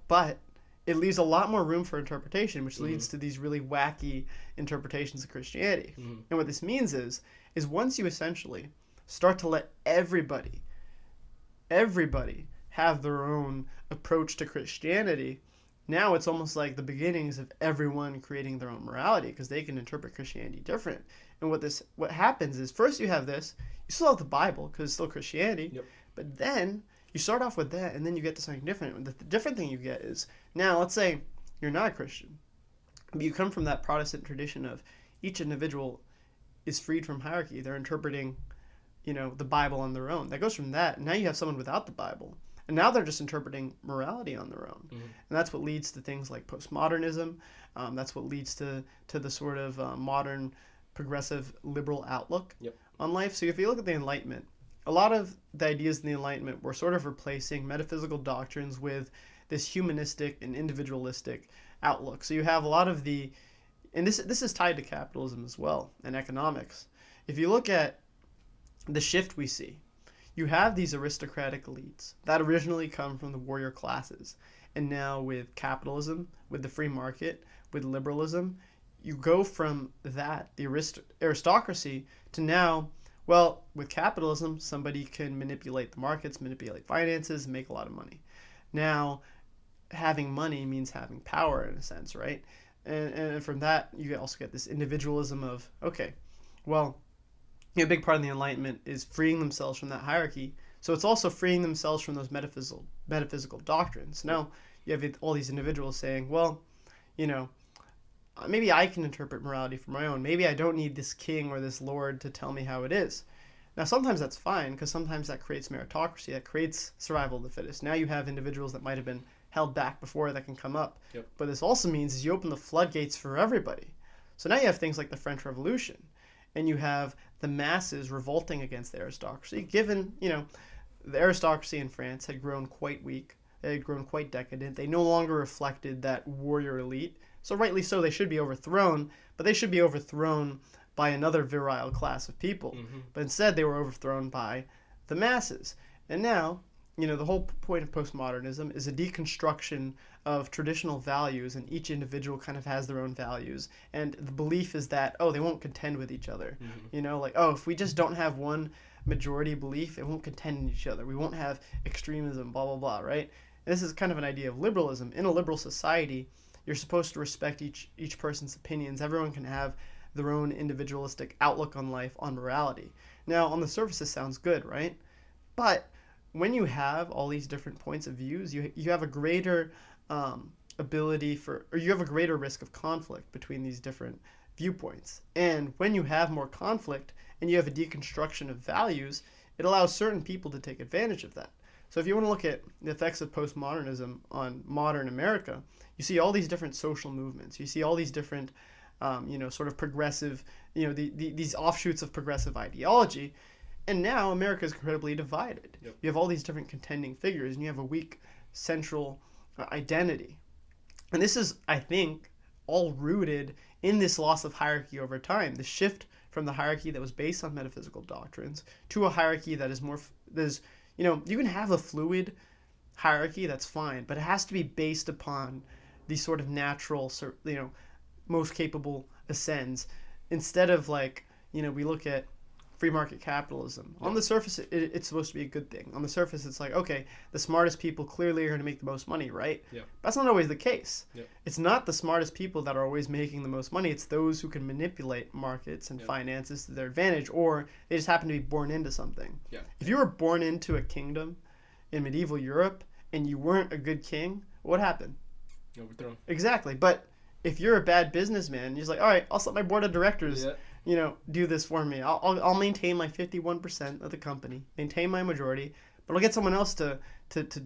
A: but it leaves a lot more room for interpretation, which leads to these really wacky interpretations of Christianity. And what this means is once you essentially start to let everybody have their own approach to Christianity, now it's almost like the beginnings of everyone creating their own morality, because they can interpret Christianity different. And what happens is, first you have this, you still have the Bible because it's still Christianity, but then you start off with that, and then you get to something different. And the different thing you get is, now let's say you're not a Christian, but you come from that Protestant tradition of each individual is freed from hierarchy. They're interpreting, the Bible on their own. That goes from that. Now you have someone without the Bible. And now they're just interpreting morality on their own. And that's what leads to things like postmodernism. That's what leads to the sort of modern, progressive, liberal outlook on life. So if you look at the Enlightenment, a lot of the ideas in the Enlightenment were sort of replacing metaphysical doctrines with this humanistic and individualistic outlook. So you have a lot of and this is tied to capitalism as well and economics. If you look at the shift we see, you have these aristocratic elites that originally come from the warrior classes. And now with capitalism, with the free market, with liberalism, you go from that, the aristocracy, to now, well, with capitalism, somebody can manipulate the markets, manipulate finances, and make a lot of money. Now, having money means having power in a sense, right? And from that, you also get this individualism of, okay, well, a big part of the Enlightenment is freeing themselves from that hierarchy. So it's also freeing themselves from those metaphysical doctrines. Now, you have all these individuals saying, well, maybe I can interpret morality for my own. Maybe I don't need this king or this lord to tell me how it is. Now, sometimes that's fine, because sometimes that creates meritocracy, that creates survival of the fittest. Now you have individuals that might have been held back before that can come up. But this also means is you open the floodgates for everybody. So now you have things like the French Revolution, and you have the masses revolting against the aristocracy, given, the aristocracy in France had grown quite weak. They had grown quite decadent. They no longer reflected that warrior elite. So rightly so, they should be overthrown, but they should be overthrown by another virile class of people. But instead, they were overthrown by the masses. And now, the whole point of postmodernism is a deconstruction of traditional values, and each individual kind of has their own values. And the belief is that, they won't contend with each other. If we just don't have one majority belief, it won't contend with each other. We won't have extremism, blah, blah, blah, right? And this is kind of an idea of liberalism. In a liberal society, you're supposed to respect each person's opinions. Everyone can have their own individualistic outlook on life, on morality. Now, on the surface, this sounds good, right? But when you have all these different points of views, you have a greater you have a greater risk of conflict between these different viewpoints. And when you have more conflict and you have a deconstruction of values, it allows certain people to take advantage of that. So if you want to look at the effects of postmodernism on modern America, you see all these different social movements. You see all these different, sort of progressive, these offshoots of progressive ideology. And now America is incredibly divided. You have all these different contending figures, and you have a weak central identity. And this is, I think, all rooted in this loss of hierarchy over time. The shift from the hierarchy that was based on metaphysical doctrines to a hierarchy that is more, you can have a fluid hierarchy, that's fine, but it has to be based upon the sort of natural, most capable ascends, instead of we look at free market capitalism. On the surface, it's supposed to be a good thing. On the surface, it's like, okay, the smartest people clearly are going to make the most money, right? That's not always the case. It's not the smartest people that are always making the most money. It's those who can manipulate markets and finances to their advantage, or they just happen to be born into something. If you were born into a kingdom in medieval Europe and you weren't a good king, what happened?
B: Overthrown.
A: Exactly. But if you're a bad businessman, you're just like, all right, I'll let my board of directors do this for me. I'll maintain my 51% of the company, maintain my majority, but I'll get someone else to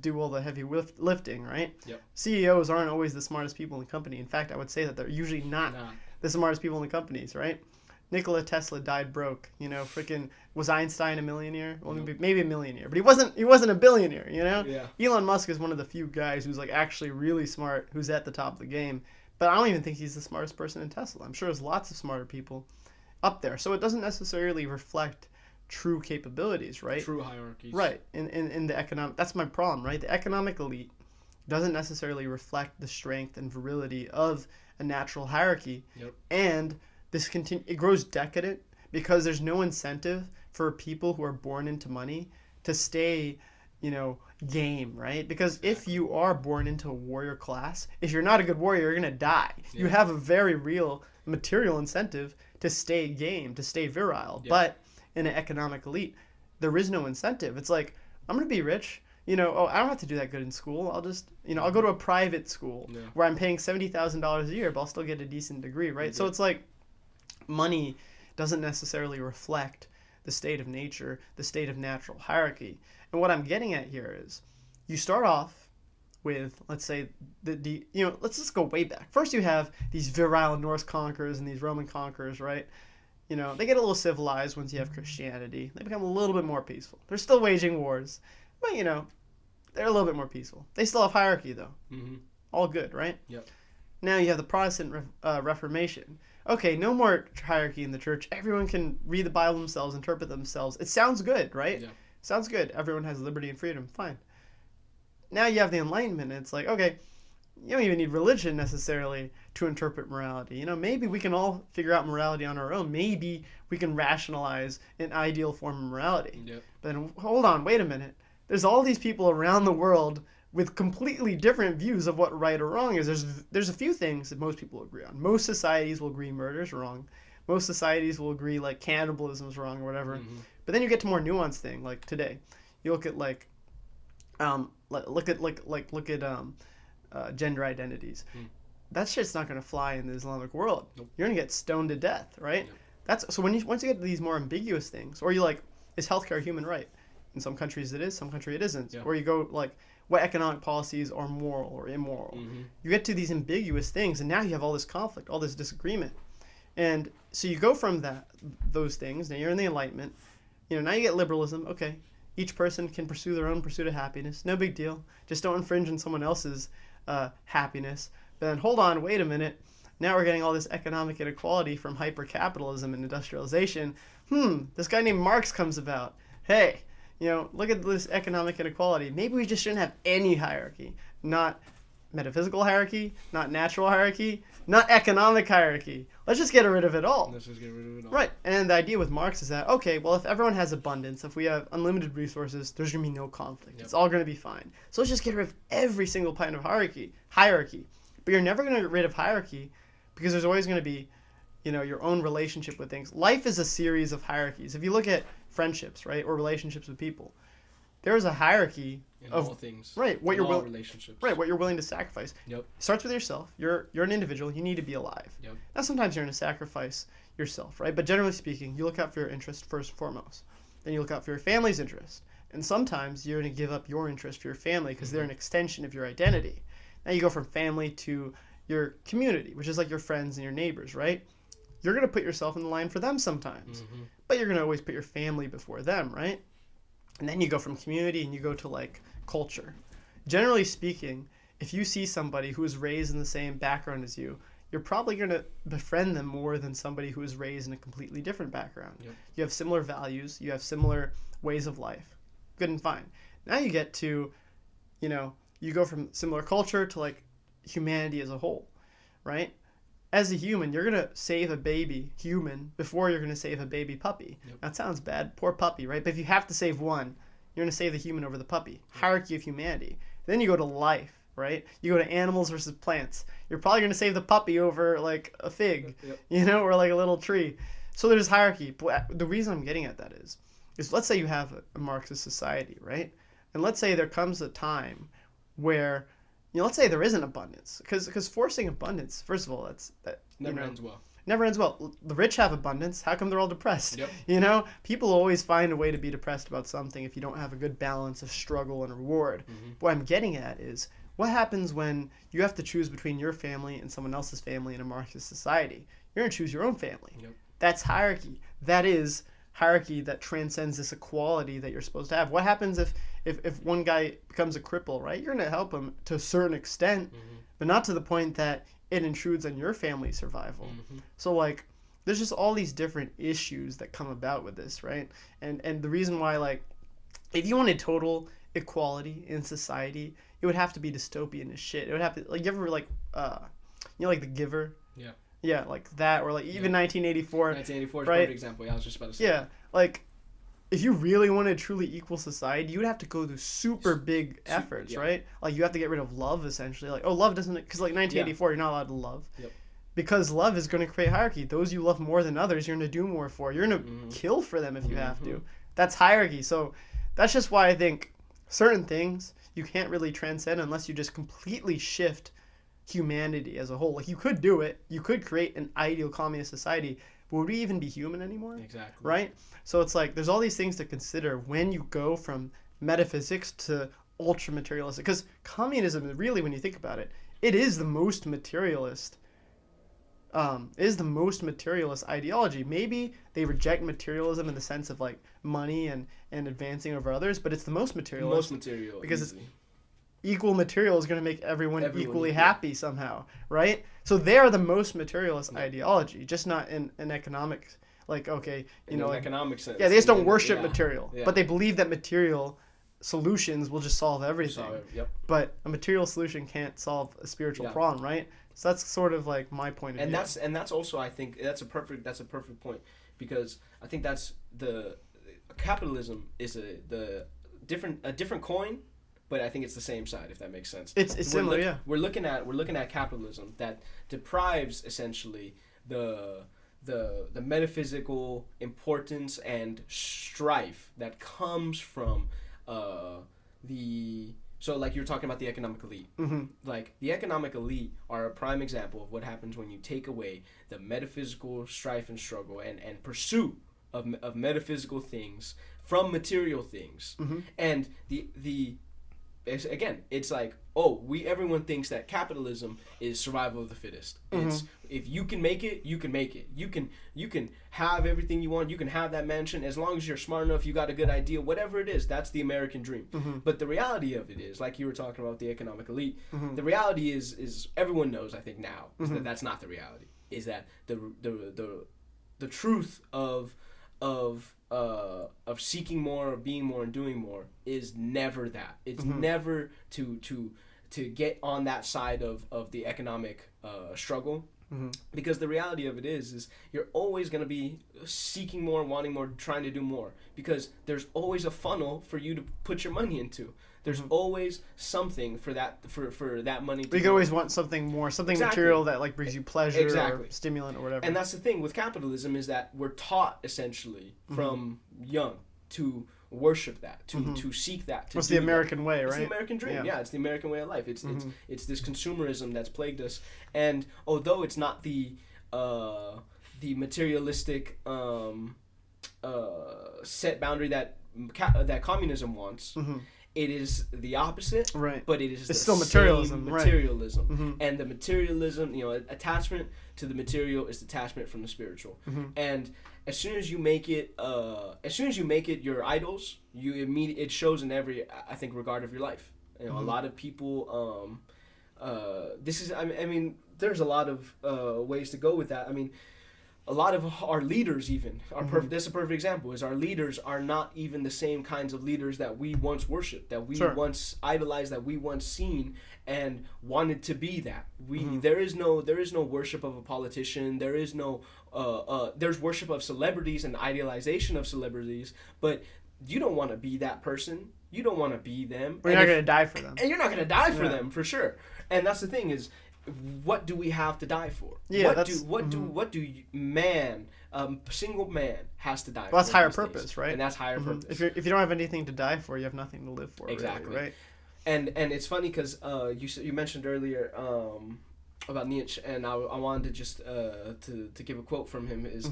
A: do all the heavy lifting, right? CEOs aren't always the smartest people in the company. In fact, I would say that they're usually not the smartest people in the companies, right? Nikola Tesla died broke. Freaking was Einstein a millionaire? Well,
B: Nope.
A: maybe a millionaire, but he wasn't a billionaire.
B: Yeah.
A: Elon Musk is one of the few guys who's like actually really smart, who's at the top of the game. But I don't even think he's the smartest person in Tesla. I'm sure there's lots of smarter people up there. So it doesn't necessarily reflect true capabilities, right?
B: True hierarchies.
A: Right. In the economic, that's my problem, right? The economic elite doesn't necessarily reflect the strength and virility of a natural hierarchy.
B: Yep.
A: And it grows decadent because there's no incentive for people who are born into money to stay, game, right? Because if you are born into a warrior class, if you're not a good warrior, you're going to die.
B: Yeah.
A: You have a very real material incentive to stay game, to stay virile.
B: Yeah.
A: But in an economic elite, there is no incentive. It's like, I'm going to be rich. I don't have to do that good in school. I'll just, I'll go to a private school where I'm paying $70,000 a year, but I'll still get a decent degree, right? So it's like money doesn't necessarily reflect the state of nature, the state of natural hierarchy. And what I'm getting at here is you start off with, let's say, let's just go way back. First you have these virile Norse conquerors and these Roman conquerors, right? They get a little civilized once you have Christianity. They become a little bit more peaceful. They're still waging wars, but, they're a little bit more peaceful. They still have hierarchy, though.
B: Mm-hmm.
A: All good, right?
B: Yep.
A: Now you have the Protestant Reformation. Okay, no more hierarchy in the church. Everyone can read the Bible themselves, interpret themselves. It sounds good, right?
B: Yeah.
A: Sounds good. Everyone has liberty and freedom. Fine. Now you have the Enlightenment. And it's like, okay, you don't even need religion necessarily to interpret morality. Maybe we can all figure out morality on our own. Maybe we can rationalize an ideal form of morality.
B: Yep.
A: But then, hold on, wait a minute. There's all these people around the world with completely different views of what right or wrong is. There's a few things that most people agree on. Most societies will agree murder's wrong. Most societies will agree like cannibalism's wrong or whatever.
B: Mm-hmm.
A: But then you get to more nuanced thing like today. You look at gender identities. That shit's not gonna fly in the Islamic world.
B: Nope.
A: You're gonna get stoned to death, right?
B: Yep.
A: That's so once you get to these more ambiguous things, or you is healthcare a human right? In some countries it is, some country it isn't.
B: Yeah.
A: Or you go what economic policies are moral or immoral.
B: Mm-hmm.
A: You get to these ambiguous things, and now you have all this conflict, all this disagreement. And so you go from those things, now you're in the Enlightenment, now you get liberalism, okay. Each person can pursue their own pursuit of happiness, no big deal. Just don't infringe on someone else's happiness. But then hold on, wait a minute. Now we're getting all this economic inequality from hyper-capitalism and industrialization. This guy named Marx comes about. Hey, look at this economic inequality. Maybe we just shouldn't have any hierarchy. Not metaphysical hierarchy, not natural hierarchy, not economic hierarchy. Let's just get rid of it all.
B: Let's just get rid of it all.
A: Right. And the idea with Marx is that, okay, well, if everyone has abundance, if we have unlimited resources, there's going to be no conflict.
B: Yep.
A: It's all going to be fine. So let's just get rid of every single kind of hierarchy. But you're never going to get rid of hierarchy because there's always going to be, your own relationship with things. Life is a series of hierarchies. If you look at friendships, right, or relationships with people, there's a hierarchy
B: In
A: of
B: all things.
A: right what
B: in
A: you're
B: all
A: willing
B: relationships.
A: right what you're willing to sacrifice.
B: Yep.
A: It starts with yourself. You're an individual. You need to be alive.
B: Yep.
A: Now sometimes you're going to sacrifice yourself, right? But generally speaking, you look out for your interest first and foremost. Then you look out for your family's interest. And sometimes you're going to give up your interest for your family because they're an extension of your identity. Now you go from family to your community, which is like your friends and your neighbors, right? You're going to put yourself in the line for them sometimes.
B: Mm-hmm.
A: But you're going to always put your family before them, right? And then you go from community and you go to culture. Generally speaking, if you see somebody who is raised in the same background as you, you're probably going to befriend them more than somebody who is raised in a completely different background.
B: Yep.
A: You have similar values, you have similar ways of life. Good and fine. Now you get to, you go from similar culture to humanity as a whole, right? As a human, you're going to save a baby human before you're going to save a baby puppy.
B: Yep.
A: That sounds bad. Poor puppy, right? But if you have to save one, you're going to save the human over the puppy. Hierarchy of humanity. Then you go to life, right? You go to animals versus plants. You're probably going to save the puppy over a fig,
B: Yep.
A: or a little tree. So there's hierarchy. But the reason I'm getting at that is let's say you have a Marxist society, right? And let's say there comes a time where let's say there isn't abundance, because forcing abundance, first of all,
B: Never ends well.
A: Never ends well. The rich have abundance. How come they're all depressed?
B: Yep.
A: People always find a way to be depressed about something if you don't have a good balance of struggle and reward.
B: Mm-hmm.
A: What I'm getting at is what happens when you have to choose between your family and someone else's family in a Marxist society. You're going to choose your own family.
B: Yep.
A: That's hierarchy. That is hierarchy that transcends this equality that you're supposed to have. What happens if one guy becomes a cripple, right? You're going to help him to a certain extent, but not to the point that it intrudes on your family's survival. So, like, there's just all these different issues that come about with this, right? And the reason why, like, if you wanted total equality in society, it would have to be dystopian as shit. It would have to, like, you ever, like, like The Giver?
B: Yeah.
A: Yeah, like that, or like even 1984.
B: 1984 is a
A: right?
B: perfect example. Yeah, I was just about to say.
A: Yeah, like if you really wanted a truly equal society, you would have to go through super big efforts,
B: yeah.
A: right? Like you have to get rid of love essentially. Like, oh, love doesn't, because like 1984, you're not allowed to love.
B: Yep.
A: Because love is going to create hierarchy. Those you love more than others, you're going to do more for. You're going to kill for them if you have to. That's hierarchy. So that's just why I think certain things you can't really transcend unless you just completely shift humanity as a whole. Like you could do it. You could create an ideal communist society, but would we even be human anymore?
B: Exactly.
A: Right? So it's like there's all these things to consider when you go from metaphysics to ultra materialistic. Because communism, really, when you think about it, it is the most materialist. Ideology. Maybe they reject materialism in the sense of like money and advancing over others, but it's the most materialist.
B: Most material.
A: Because
B: easily.
A: it's equal material is going to make everyone equally happy somehow, right? So they are the most materialist ideology, just not in economic, like, okay,
B: in
A: know,
B: an
A: like,
B: economic sense.
A: yeah, they just don't worship material,
B: yeah.
A: but they believe that material solutions will just solve everything.
B: Yep.
A: But a material solution can't solve a spiritual problem, right? So that's sort of like my point of view.
B: And that's also, I think that's a perfect point, because I think that's the capitalism is a different coin. But I think it's the same side, if that makes sense.
A: It's similar, yeah.
B: We're looking at capitalism that deprives essentially the metaphysical importance and strife that comes from so like you were talking about the economic elite. Like the economic elite are a prime example of what happens when you take away the metaphysical strife and struggle and pursuit of metaphysical things from material things. And again, it's like, everyone thinks that capitalism is survival of the fittest. It's if you can make it, you can make it. You can have everything you want. You can have that mansion as long as you're smart enough. You got a good idea. Whatever it is, that's the American dream. But the reality of it is, like you were talking about the economic elite. The reality is everyone knows. I think now is that that's not the reality. Is that the truth of seeking more, of being more, and doing more is never that. It's never to get on that side of the economic struggle. Because the reality of it is you're always going to be seeking more, wanting more, trying to do more, because there's always a funnel for you to put your money into. There's always something for that money to
A: you can always want something more, something material that like brings you pleasure or stimulant or whatever.
B: And that's the thing with capitalism, is that we're taught essentially from young to worship that, to seek that.
A: It's the American way, right?
B: It's the American dream. Yeah, it's the American way of life. It's this consumerism that's plagued us. And although it's not the materialistic set boundary that communism wants. It is the opposite,
A: right?
B: But it is
A: still materialism,
B: right. And the materialism, attachment to the material is detachment from the spiritual. And as soon as you make it your idols, it shows in every, I think, regard of your life. A lot of people, there's a lot of ways to go with that. I mean, a lot of our leaders even are perfect. This is a perfect example. Is our leaders are not even the same kinds of leaders that we once worshipped, that we once idolized, that we once seen and wanted to be. That there is no worship of a politician. There is no there's worship of celebrities and idealization of celebrities, but you don't want to be that person. You don't want to be them.
A: But you're not going to die for them.
B: And you're not going to die for them, for sure. And that's the thing is, what do we have to die for?
A: Yeah,
B: single man has to die for?
A: Well, that's higher purpose, right?
B: And that's higher purpose.
A: If you don't have anything to die for, you have nothing to live for.
B: Exactly.
A: Really, right?
B: And it's funny because you mentioned earlier about Nietzsche, and I wanted to just to give a quote from him, is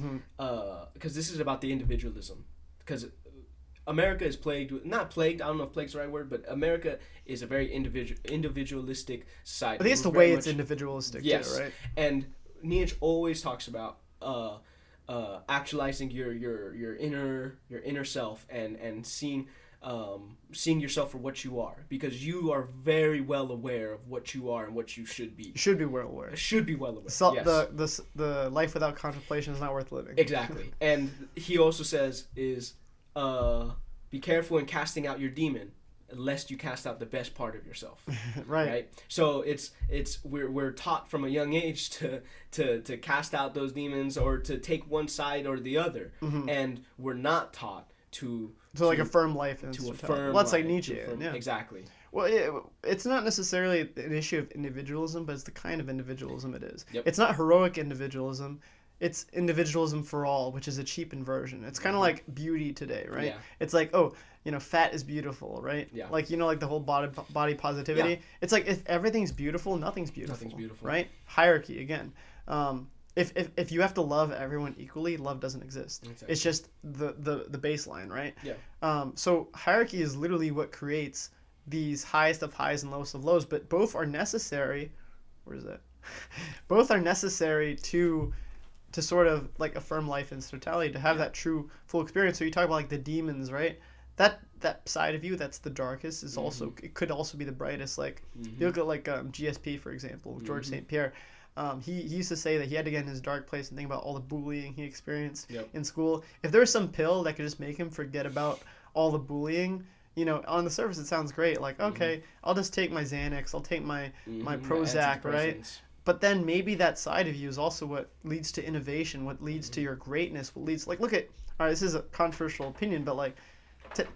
B: because this is about the individualism, because America is not plagued, I don't know if plague's the right word, but America is a very individualistic society.
A: I think it's the way it's individualistic,
B: yes.
A: too, right?
B: And Nietzsche always talks about actualizing your inner self and seeing yourself for what you are, because you are very well aware of what you are and what you should be.
A: You should be well aware.
B: Should be well aware.
A: So
B: Yes.
A: the life without contemplation is not worth living.
B: Exactly. And he also says is be careful in casting out your demon, lest you cast out the best part of yourself.
A: Right.
B: So we're taught from a young age to cast out those demons, or to take one side or the other, and we're not taught to
A: like affirm life and
B: to affirm.
A: Well, that's like
B: life,
A: Nietzsche. Yeah.
B: Exactly.
A: Well, it's not necessarily an issue of individualism, but it's the kind of individualism it is.
B: Yep.
A: It's not heroic individualism. It's individualism for all, which is a cheapened version. It's kind of like beauty today, right?
B: Yeah.
A: It's like, oh, fat is beautiful, right?
B: Yeah.
A: Like, like the whole body positivity.
B: Yeah.
A: It's like if everything's beautiful, nothing's beautiful.
B: Nothing's beautiful.
A: Right? Hierarchy, again. If you have to love everyone equally, love doesn't exist.
B: Exactly.
A: It's just the baseline, right?
B: Yeah.
A: So hierarchy is literally what creates these highest of highs and lowest of lows, but both are necessary. Where is that? Both are necessary to sort of like affirm life in its totality, to have that true full experience. So you talk about like the demons, right? That side of you that's the darkest is also, it could also be the brightest. Like you look at like GSP, for example, George St. Pierre. He used to say that he had to get in his dark place and think about all the bullying he experienced in school. If there was some pill that could just make him forget about all the bullying, on the surface it sounds great. Like, okay, I'll just take my Xanax, I'll take my Prozac, right? But then maybe that side of you is also what leads to innovation, what leads to your greatness, what leads, like, look at, all right, this is a controversial opinion, but like,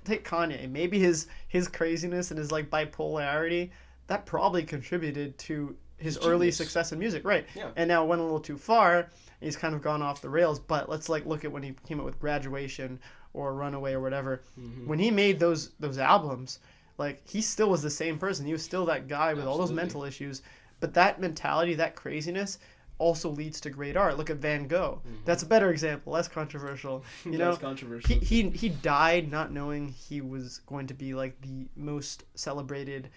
A: take Kanye. Maybe his craziness and his like bipolarity, that probably contributed to his early success in music, right?
B: Yeah.
A: And now it went a little too far. He's kind of gone off the rails. But let's like look at when he came up with Graduation or Runaway or whatever. When he made those albums, like he still was the same person. He was still that guy with all those mental issues. But that mentality, that craziness, also leads to great art. Look at Van Gogh. That's a better example, less controversial.
B: That's controversial.
A: He died not knowing he was going to be like the most celebrated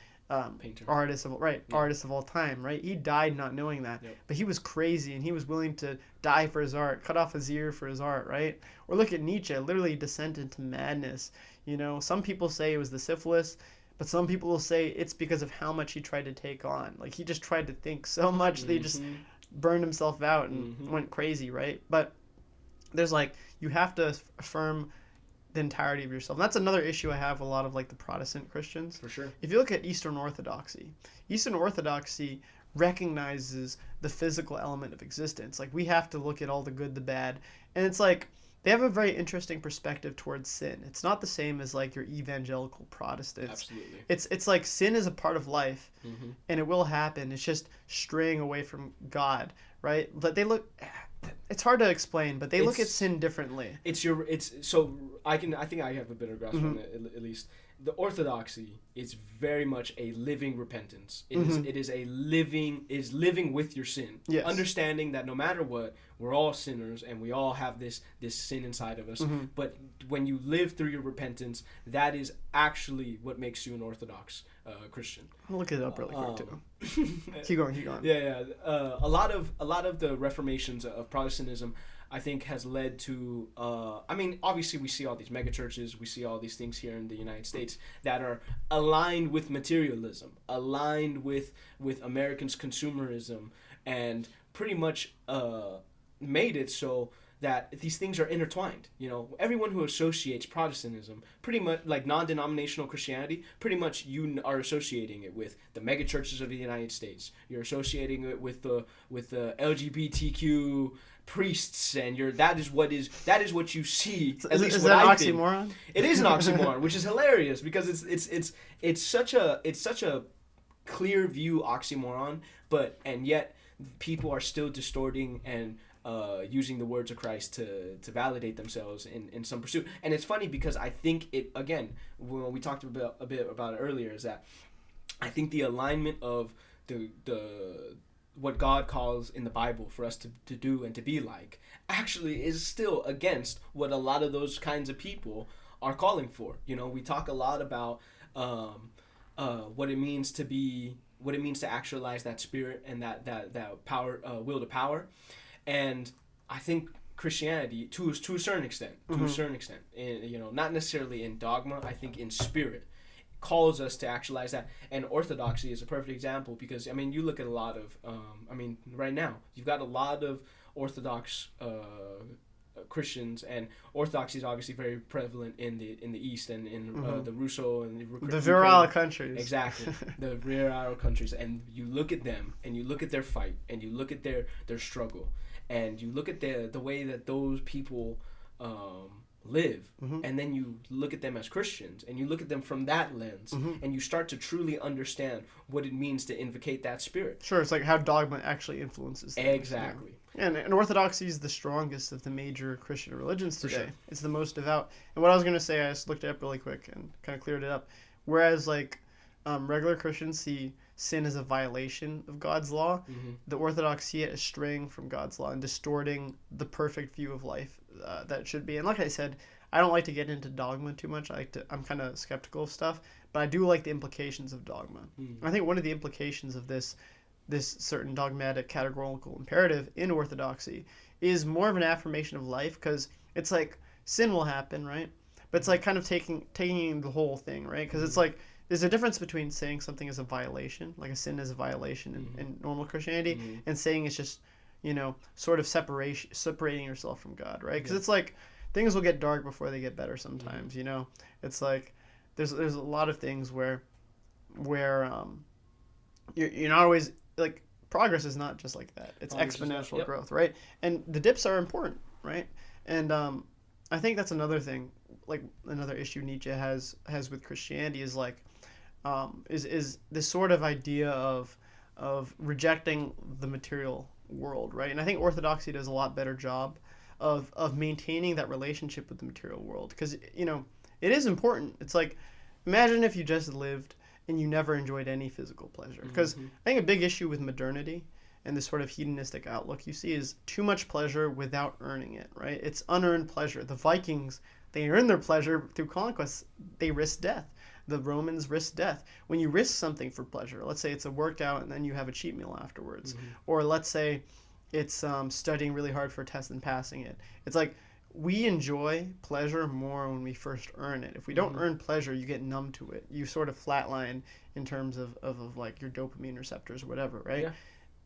A: artist of all time, right? He died not knowing that. But he was crazy and he was willing to die for his art, cut off his ear for his art, right? Or look at Nietzsche, literally descended into madness. Some people say it was the syphilis, but some people will say it's because of how much he tried to take on. Like he just tried to think so much that he just burned himself out and went crazy, right? But there's like, you have to affirm the entirety of yourself. And that's another issue I have with a lot of like the Protestant Christians.
B: For sure.
A: If you look at Eastern Orthodoxy recognizes the physical element of existence. Like we have to look at all the good, the bad. And it's like, they have a very interesting perspective towards sin. It's not the same as like your evangelical Protestants.
B: Absolutely.
A: It's like sin is a part of life, and it will happen. It's just straying away from God, right? But it's hard to explain, but they look at sin differently.
B: I think I have a better grasp on it, at least. The orthodoxy is very much a living repentance. It is living with your sin.
A: Yes.
B: Understanding that no matter what, we're all sinners and we all have this sin inside of us. But when you live through your repentance, that is actually what makes you an Orthodox Christian.
A: I'll look it up really quick too. Keep going.
B: Yeah. A lot of the reformations of Protestantism, I think, has led to, obviously we see all these mega churches, we see all these things here in the United States that are aligned with materialism, aligned with Americans' consumerism, and pretty much made it so that these things are intertwined. Everyone who associates Protestantism, pretty much like non-denominational Christianity, pretty much you are associating it with the mega churches of the United States. You're associating it with the LGBTQ priests, and that is what you see. At least
A: is
B: what
A: that an
B: I
A: oxymoron?
B: think. It is an oxymoron, which is hilarious because it's such a clear view oxymoron, and yet people are still distorting and using the words of Christ to validate themselves in some pursuit. And it's funny because I think it, again, when we talked a bit about it earlier, is that I think the alignment of the what God calls in the Bible for us to do and to be like actually is still against what a lot of those kinds of people are calling for. We talk a lot about what it means to actualize that spirit and that power, will to power. And I think Christianity to a certain extent, and not necessarily in dogma. I think in spirit calls us to actualize that. And orthodoxy is a perfect example because you look at a lot of right now you've got a lot of Orthodox Christians, and Orthodoxy is obviously very prevalent in the East and in the Russo and
A: the virile countries.
B: Exactly, the virile countries. And you look at them, and you look at their fight, and you look at their struggle, and you look at the way that those people live, and then you look at them as Christians, and you look at them from that lens, and you start to truly understand what it means to invocate that spirit.
A: Sure, it's like how dogma actually influences things.
B: Exactly.
A: And Orthodoxy is the strongest of the major Christian religions today.
B: Sure.
A: It's the most devout. And what I was going to say, I just looked it up really quick and kind of cleared it up. Whereas, regular Christians see sin as a violation of God's law, the Orthodox see it as straying from God's law and distorting the perfect view of life that it should be. And like I said, I don't like to get into dogma too much. I'm kind of skeptical of stuff, but I do like the implications of dogma. I think one of the implications of this certain dogmatic categorical imperative in Orthodoxy is more of an affirmation of life, because it's like sin will happen, right? But it's like kind of taking the whole thing, right? Because it's like there's a difference between saying something is a violation, like a sin is a violation in normal Christianity, and saying it's just, sort of separating yourself from God, right? Because it's like things will get dark before they get better sometimes, It's like there's a lot of things where you're not always, like, progress is not just like that. It's exponential growth, right? And the dips are important, right? And I think that's another thing, like another issue Nietzsche has with Christianity is is this sort of idea of rejecting the material world, right? And I think Orthodoxy does a lot better job of maintaining that relationship with the material world, because it is important. It's like, imagine if you just lived and you never enjoyed any physical pleasure. Because I think a big issue with modernity and this sort of hedonistic outlook you see is too much pleasure without earning it, right? It's unearned pleasure. The Vikings, they earned their pleasure through conquest. They risked death. The Romans risked death. When you risk something for pleasure, let's say it's a workout and then you have a cheat meal afterwards, or let's say it's studying really hard for a test and passing it. It's like, we enjoy pleasure more when we first earn it. If we don't earn pleasure, you get numb to it. You sort of flatline in terms of like your dopamine receptors or whatever, right? Yeah.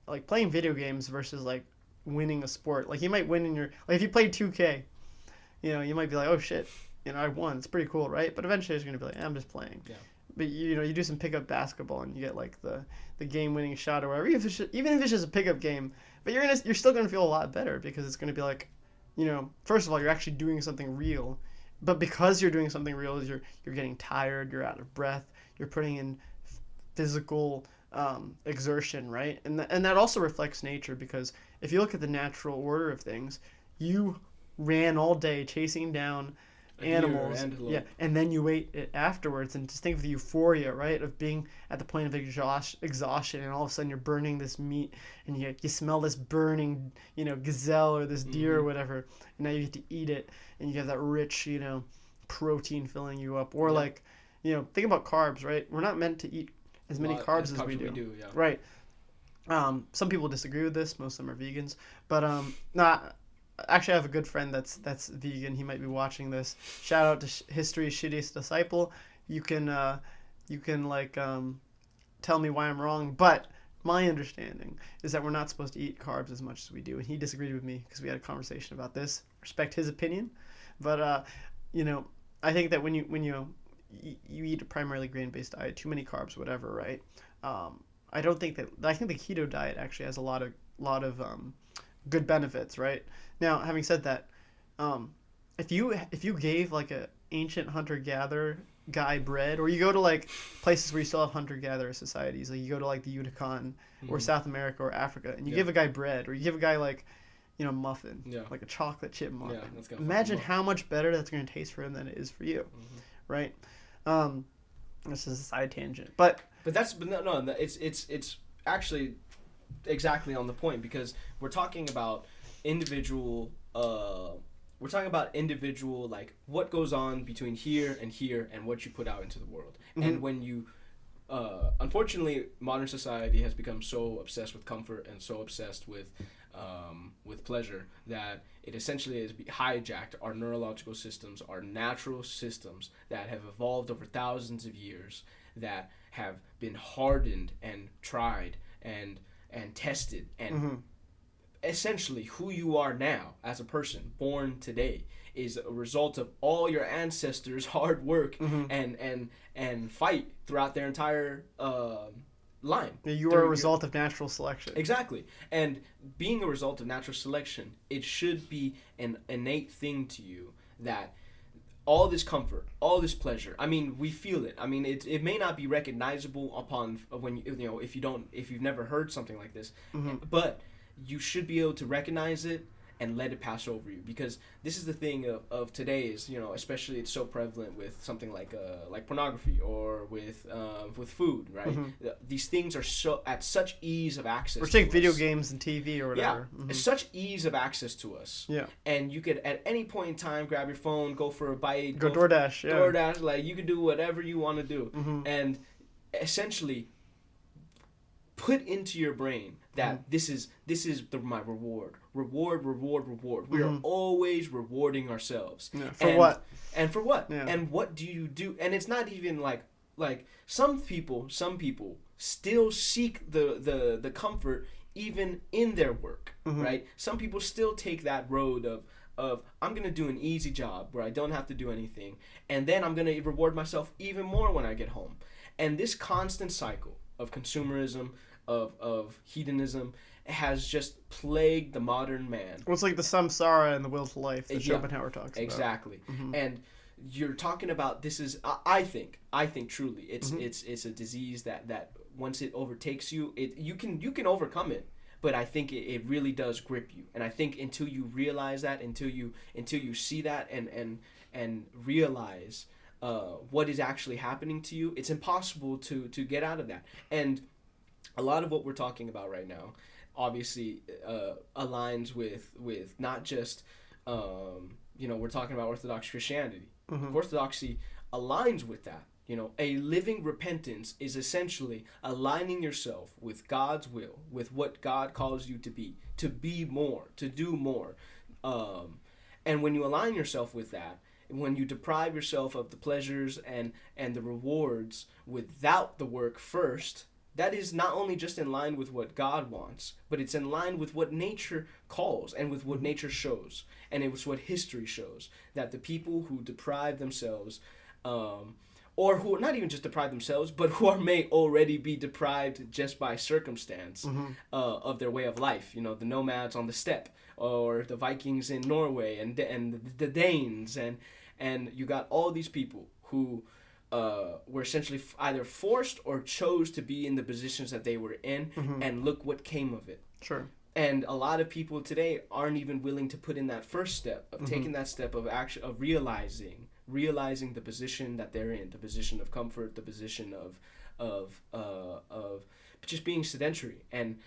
A: Like playing video games versus like winning a sport. Like you might win if you play 2K, you might be like, oh shit, I won. It's pretty cool, right? But eventually it's going to be like, I'm just playing. Yeah. But you do some pickup basketball and you get like the game-winning shot or whatever. Even if it's just a pickup game, but you're still going to feel a lot better because it's going to be like, first of all, you're actually doing something real, but because you're doing something real, you're getting tired, you're out of breath, you're putting in physical exertion, right? And that also reflects nature, because if you look at the natural order of things, you ran all day chasing down animals, and then you ate it afterwards, and just think of the euphoria, right, of being at the point of exhaustion, and all of a sudden you're burning this meat, and you smell this burning, gazelle or this deer or whatever, and now you get to eat it, and you have that rich, protein filling you up, or think about carbs, right? We're not meant to eat as many carbs as we do, right? Some people disagree with this. Most of them are vegans, but actually, I have a good friend that's vegan. He might be watching this. Shout out to History's Shittiest Disciple. You can tell me why I'm wrong, but my understanding is that we're not supposed to eat carbs as much as we do. And he disagreed with me because we had a conversation about this. Respect his opinion, but I think that when you eat a primarily grain-based diet, too many carbs, whatever, right? I think the keto diet actually has a lot of good benefits, right? Now, having said that, if you gave like a ancient hunter-gatherer guy bread, or you go to like places where you still have hunter-gatherer societies, like you go to like the Yucatan or South America or Africa, and you give a guy bread, or you give a guy like muffin, like a chocolate chip muffin. Yeah, imagine how much better that's going to taste for him than it is for you, right? This is a side tangent, but it's actually exactly on the point, because we're talking about individual like what goes on between here and what you put out into the world. And when you unfortunately modern society has become so obsessed with comfort and so obsessed with
B: with pleasure, that it essentially has hijacked our neurological systems, our natural systems that have evolved over thousands of years, that have been hardened and tried and tested, and essentially who you are now as a person born today is a result of all your ancestors' hard work and fight throughout their entire line.
A: You are a result of natural selection.
B: Exactly. And being a result of natural selection, it should be an innate thing to you that all this comfort, all this pleasure, I mean, we feel it. I mean, it may not be recognizable upon when if you've never heard something like this, but you should be able to recognize it and let it pass over you, because this is the thing of today is, especially it's so prevalent with something like pornography or with food, right? These things are so at such ease of access.
A: Or take video games and TV or whatever.
B: Yeah, it's such ease of access to us.
A: Yeah,
B: and you could at any point in time grab your phone, go for a bite,
A: go DoorDash. Yeah,
B: DoorDash, like you can do whatever you want to do, and essentially put into your brain that this is my reward. We are always rewarding ourselves.
A: Yeah, for what?
B: And for what?
A: Yeah.
B: And what do you do? And it's not even like some people still seek the comfort even in their work, right? Some people still take that road of I'm going to do an easy job where I don't have to do anything, and then I'm going to reward myself even more when I get home. And this constant cycle of consumerism, of hedonism, has just plagued the modern man.
A: Well, it's like the samsara and the will to life that Schopenhauer talks about.
B: Exactly. And you're talking about, this is, I think truly, it's a disease that once it overtakes you, you can overcome it. But I think it really does grip you, and I think until you realize that, until you see that, and realize what is actually happening to you, it's impossible to get out of that. And a lot of what we're talking about right now, obviously, aligns with not just we're talking about Orthodox Christianity. Orthodoxy aligns with that. A living repentance is essentially aligning yourself with God's will, with what God calls you to be more, to do more. And when you align yourself with that, when you deprive yourself of the pleasures and the rewards without the work first, that is not only just in line with what God wants, but it's in line with what nature calls and with what nature shows. And it was what history shows, that the people who deprive themselves, or who not even just deprive themselves, but who may already be deprived just by circumstance of their way of life. The nomads on the steppe, or the Vikings in Norway, and the Danes, and you got all these people who were essentially either forced or chose to be in the positions that they were in, and look what came of it.
A: Sure.
B: And a lot of people today aren't even willing to put in that first step of taking that step of action, of realizing the position that they're in, the position of comfort, the position of just being sedentary. And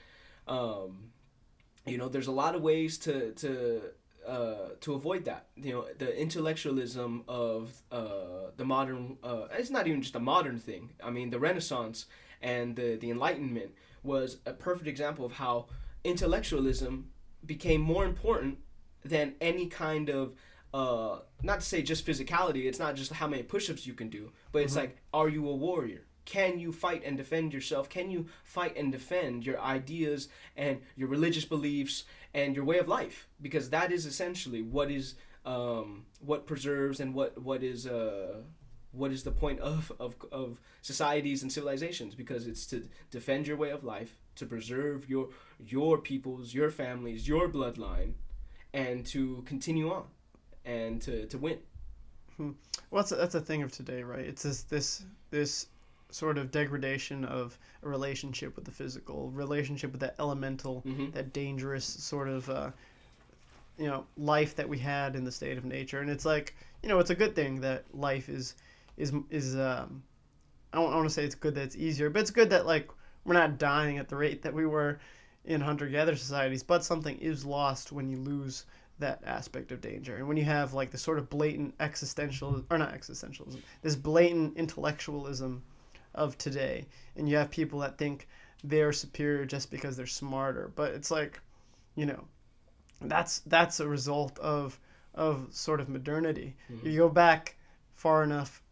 B: there's a lot of ways to avoid that. The intellectualism of the modern, it's not even just a modern thing. I mean, the Renaissance and the Enlightenment was a perfect example of how intellectualism became more important than any kind of, not to say just physicality, it's not just how many push-ups you can do, but it's like, are you a warrior? Can you fight and defend yourself? Can you fight and defend your ideas and your religious beliefs and your way of life? Because that is essentially what is what preserves and what is the point of societies and civilizations, because it's to defend your way of life, to preserve your peoples, your families, your bloodline, and to continue on and to win.
A: Well, that's a thing of today, right? It's this sort of degradation of a relationship with the physical, relationship with that elemental, that dangerous sort of life that we had in the state of nature. And it's like, it's a good thing that life is I don't want to say it's good that it's easier, but it's good that like we're not dying at the rate that we were in hunter-gatherer societies, but something is lost when you lose that aspect of danger. And when you have like this sort of blatant this blatant intellectualism of today, and you have people that think they're superior just because they're smarter. But it's like, you know, that's a result of sort of modernity.
B: Mm-hmm.
A: You go back far enough,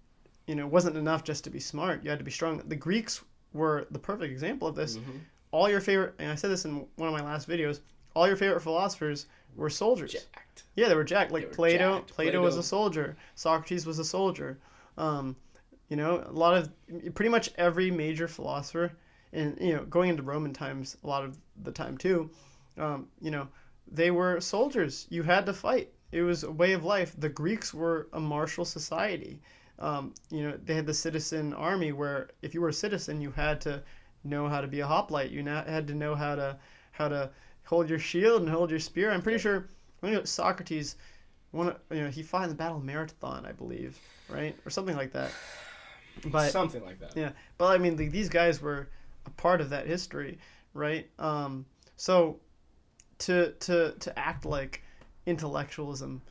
A: it wasn't enough just to be smart. You had to be strong. The Greeks were the perfect example of this.
B: Mm-hmm.
A: All your favorite, and I said this in one of my last videos, all your favorite philosophers were soldiers.
B: Jacked.
A: Yeah, they were jacked. Like
B: They were
A: Plato,
B: jacked.
A: Plato was a soldier. Socrates was a soldier. A lot of pretty much every major philosopher, and going into Roman times a lot of the time too, they were soldiers. You had to fight. It was a way of life. The Greeks were a martial society. They had the citizen army where if you were a citizen, you had to know how to be a hoplite. You had to know how to hold your shield and hold your spear. I'm pretty sure Socrates, he fought in the Battle of Marathon, I believe, right, or something like that. But
B: something like that.
A: Yeah, but I mean, these guys were a part of that history, right? So to act like intellectualism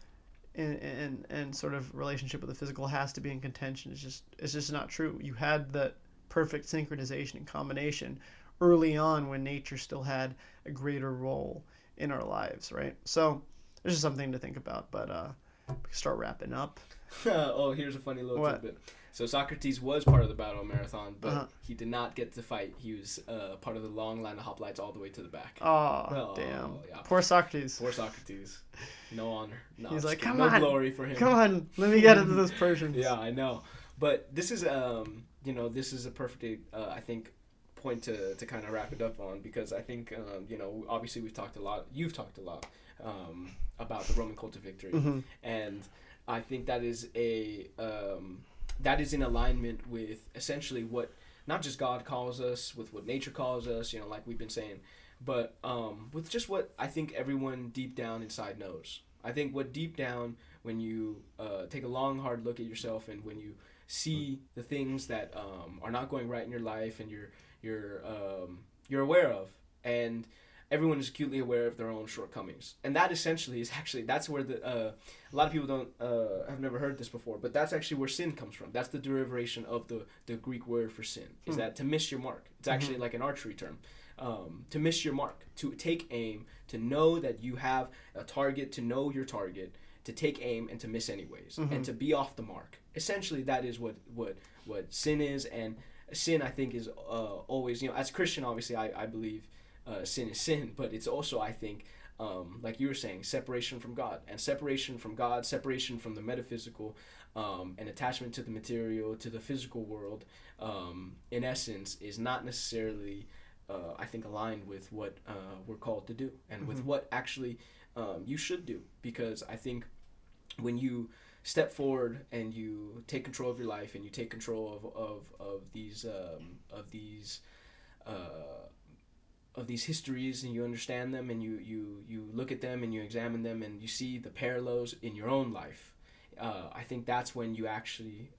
A: and sort of relationship with the physical has to be in contention. It's just not true. You had that perfect synchronization and combination early on when nature still had a greater role in our lives, right? So there's just something to think about. But we can start wrapping up.
B: Oh, here's a funny little tidbit. So Socrates was part of the Battle of Marathon, but he did not get to fight. He was part of the long line of hoplites all the way to the back.
A: Oh, damn. Yeah. Poor Socrates.
B: Poor Socrates. No honor. No,
A: he's like,
B: no glory for him.
A: Come on, let me get into those Persians.
B: Yeah, I know. But this is this is a perfect I think point to kind of wrap it up on, because I think obviously you've talked a lot about the Roman cult of victory, and I think that is that is in alignment with essentially what not just God calls us, with what nature calls us, like we've been saying, but with just what I think everyone deep down inside knows. I think what deep down, when you take a long, hard look at yourself, and when you see the things that are not going right in your life, and you're aware of, and everyone is acutely aware of their own shortcomings, and that essentially is that's where a lot of people don't have never heard this before, but that's actually where sin comes from. That's the derivation of the Greek word for sin, is that to miss your mark. It's actually like an archery term, to miss your mark, to take aim, to know that you have a target, to know your target, to take aim and to miss anyways, and to be off the mark. Essentially, that is what sin is, and sin, I think, is always, as a Christian, obviously, I believe sin is sin, but it's also, I think, like you were saying, separation from God, and separation from God, separation from the metaphysical, and attachment to the material, to the physical world, in essence, is not necessarily, I think, aligned with what we're called to do, and with what actually you should do, because I think when you step forward and you take control of your life, and you take control of these histories, and you understand them, and you look at them, and you examine them, and you see the parallels in your own life, I think that's when you actually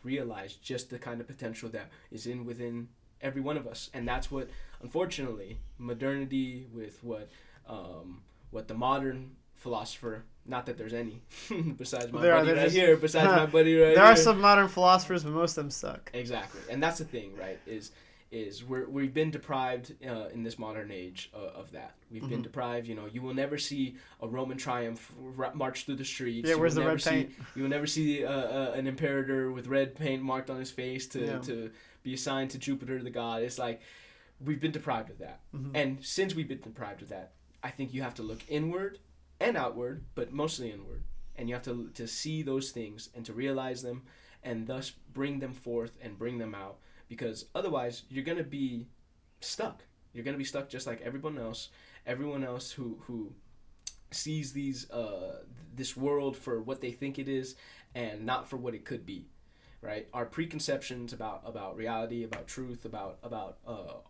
B: realize just the kind of potential that is within every one of us. And that's what, unfortunately, modernity, with what the modern philosopher, not that there's any besides my buddy right here, there
A: are some modern philosophers, but most of them suck.
B: Exactly. And that's the thing, right, is we've been deprived in this modern age of that. We've been deprived. You will never see a Roman triumph march through the streets.
A: Yeah, where's the red paint?
B: You will never see an imperator with red paint marked on his face to be assigned to Jupiter, the god. It's like we've been deprived of that. And since we've been deprived of that, I think you have to look inward and outward, but mostly inward. And you have to see those things and to realize them, and thus bring them forth and bring them out. Because otherwise, you're going to be stuck. You're going to be stuck just like everyone else who sees this world for what they think it is, and not for what it could be, right? Our preconceptions about reality, about truth, about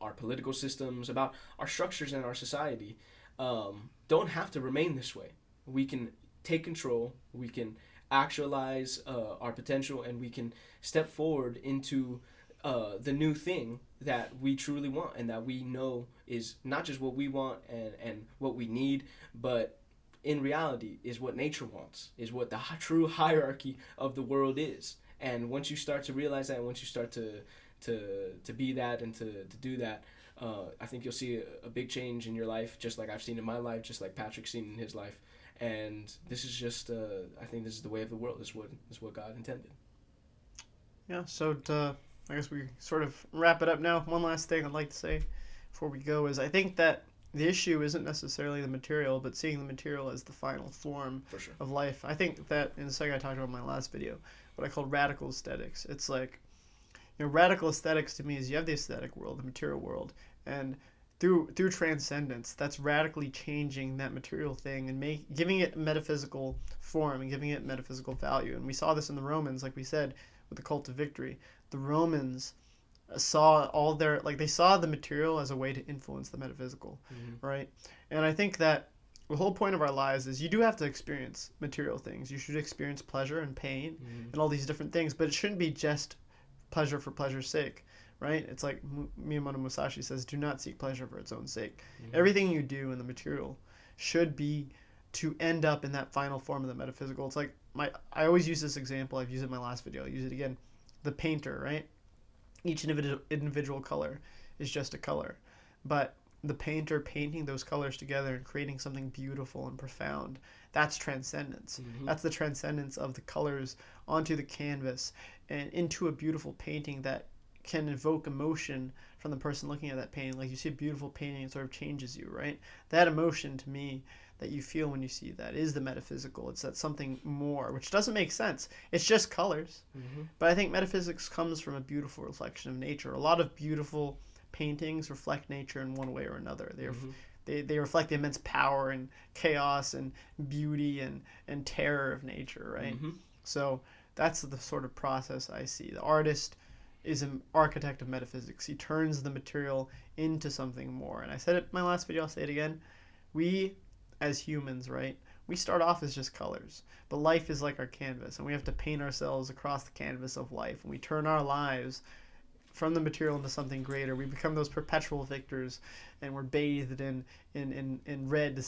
B: our political systems, about our structures in our society, don't have to remain this way. We can take control. We can actualize our potential, and we can step forward into the new thing that we truly want, and that we know is not just what we want and what we need, but in reality is what nature wants, is what the true hierarchy of the world is. And once you start to realize that, and once you start to be that, and to do that, I think you'll see a big change in your life, just like I've seen in my life, just like Patrick's seen in his life. And this is just, I think this is the way of the world. This is what God intended.
A: Yeah, so I guess we sort of wrap it up now. One last thing I'd like to say before we go is I think that the issue isn't necessarily the material, but seeing the material as the final form
B: For sure.
A: of life. I think that, in the second I talked about in my last video, what I called radical aesthetics. It's like, radical aesthetics to me is you have the aesthetic world, the material world, and through transcendence, that's radically changing that material thing and giving it metaphysical form and giving it metaphysical value. And we saw this in the Romans, like we said, with the cult of victory. The Romans saw they saw the material as a way to influence the metaphysical, right? And I think that the whole point of our lives is you do have to experience material things. You should experience pleasure and pain and all these different things, but it shouldn't be just pleasure for pleasure's sake, right? It's like Miyamoto Musashi says, do not seek pleasure for its own sake. Everything you do in the material should be to end up in that final form of the metaphysical. It's like I always use this example. I've used it in my last video. I'll use it again. The painter, right? Each individual color is just a color, but the painter painting those colors together and creating something beautiful and profound, that's transcendence. That's the transcendence of the colors onto the canvas and into a beautiful painting that can evoke emotion from the person looking at that painting. Like, you see a beautiful painting, it sort of changes you, right? That emotion, to me, that you feel when you see that is the metaphysical. It's that something more, which doesn't make sense. It's just colors. But I think metaphysics comes from a beautiful reflection of nature. A lot of beautiful paintings reflect nature in one way or another. They reflect the immense power and chaos and beauty and terror of nature, right? So that's the sort of process I see. The artist is an architect of metaphysics. He turns the material into something more. And I said it in my last video, I'll say it again. We, as humans, right, we start off as just colors. But life is like our canvas, and we have to paint ourselves across the canvas of life. And we turn our lives from the material into something greater. We become those perpetual victors, and we're bathed in red,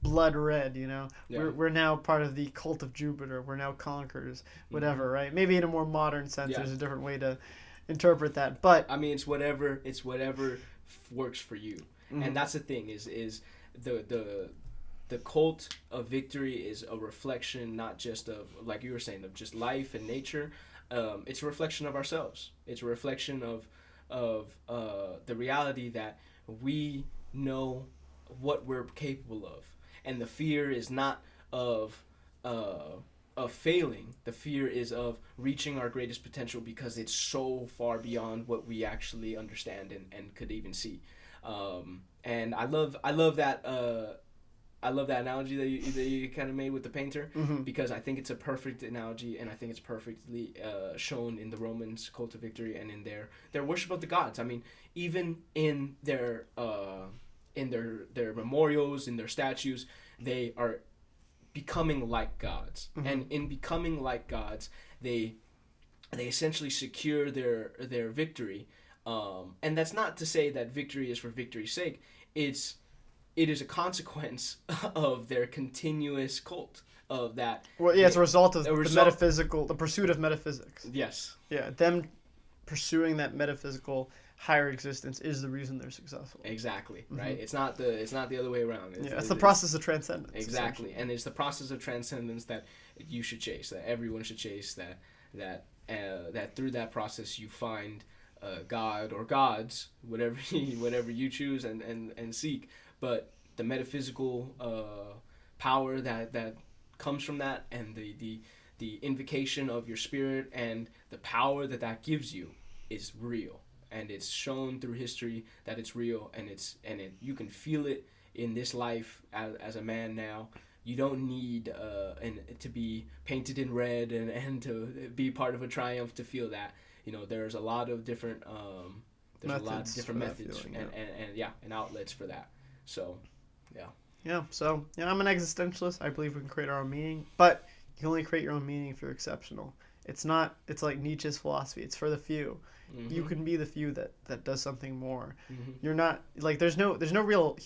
A: blood red, Yeah. We're now part of the cult of Jupiter. We're now conquerors, whatever, right? Maybe in a more modern sense, there's a different way to interpret that. But
B: I mean, it's whatever works for you. And that's the thing is the cult of victory is a reflection not just of, like you were saying, of just life and nature. It's a reflection of ourselves. It's a reflection of the reality that we know what we're capable of, and the fear is not of failing. The fear is of reaching our greatest potential, because it's so far beyond what we actually understand and could even see. And I love that. I love that analogy that you kind of made with the painter, because I think it's a perfect analogy, and I think it's perfectly shown in the Romans' cult of victory and in their worship of the gods. I mean, even in their memorials, in their statues, they are becoming like gods, and in becoming like gods, they essentially secure their victory. And that's not to say that victory is for victory's sake. It is a consequence of their continuous cult of that.
A: Well, yeah, it's a result of the metaphysical, the pursuit of metaphysics.
B: Yes.
A: Yeah, them pursuing that metaphysical higher existence is the reason they're successful.
B: Exactly, right? It's not the other way around.
A: It's the process of transcendence.
B: Exactly, and it's the process of transcendence that you should chase, that everyone should chase, that through that process you find God or gods, whatever you choose and seek. But the metaphysical power that comes from that, and the invocation of your spirit and the power that gives you is real, and it's shown through history that it's real, and you can feel it in this life as a man now. You don't need to be painted in red and to be part of a triumph to feel that. There's a lot of different methods and outlets for that. So, yeah.
A: Yeah, so, I'm an existentialist. I believe we can create our own meaning, but you can only create your own meaning if you're exceptional. It's like Nietzsche's philosophy. It's for the few. You can be the few that does something more. You're not, like, there's no real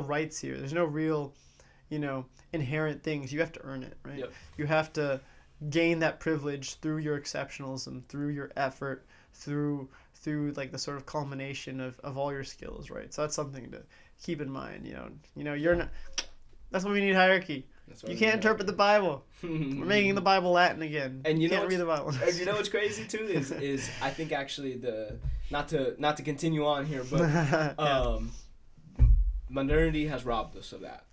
A: rights here. There's no real, inherent things. You have to earn it, right? Yep. You have to gain that privilege through your exceptionalism, through your effort, through like the sort of culmination of all your skills, right? So that's something to keep in mind. You're not. That's why we need hierarchy. You can't interpret the Bible. We're making the Bible Latin again.
B: And you
A: can't read the Bible.
B: And you know what's crazy too is I think actually not to continue on here, but modernity has robbed us of that.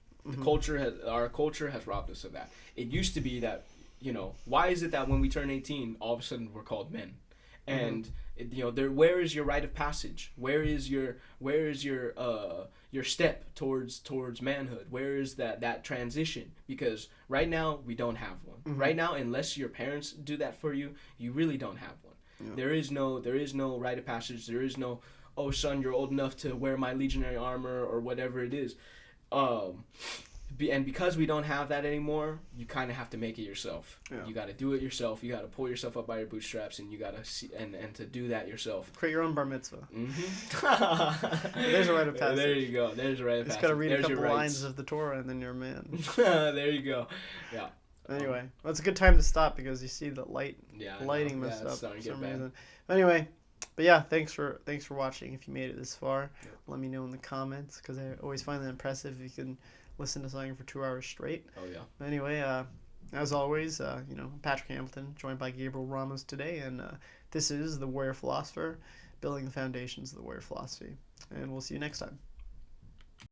B: Our culture has robbed us of that. It used to be that, why is it that when we turn 18, all of a sudden we're called men? And where is your rite of passage? Where is your step towards manhood? Where is that transition? Because right now we don't have one. Right now, unless your parents do that for you, you really don't have one. Yeah. There is no rite of passage. There is no, oh son, you're old enough to wear my legionary armor or whatever it is. And because we don't have that anymore, you kind of have to make it yourself. Yeah. You got to do it yourself. You got to pull yourself up by your bootstraps, and you got to see and to do that yourself.
A: Create your own bar mitzvah. There's a rite of passage.
B: There you go. There's a rite of passage.
A: Just got to read a couple lines of the Torah, and then you're a man.
B: There you go. Yeah.
A: Anyway, well, it's a good time to stop because you see the lighting messed up for some reason. Anyway, but yeah, thanks for watching. If you made it this far, let me know in the comments because I always find that impressive if you can listen to something for 2 hours straight.
B: Oh yeah.
A: Anyway, as always, Patrick Hamilton, joined by Gabriel Ramos today, and this is the Warrior Philosopher, building the foundations of the Warrior Philosophy. And we'll see you next time.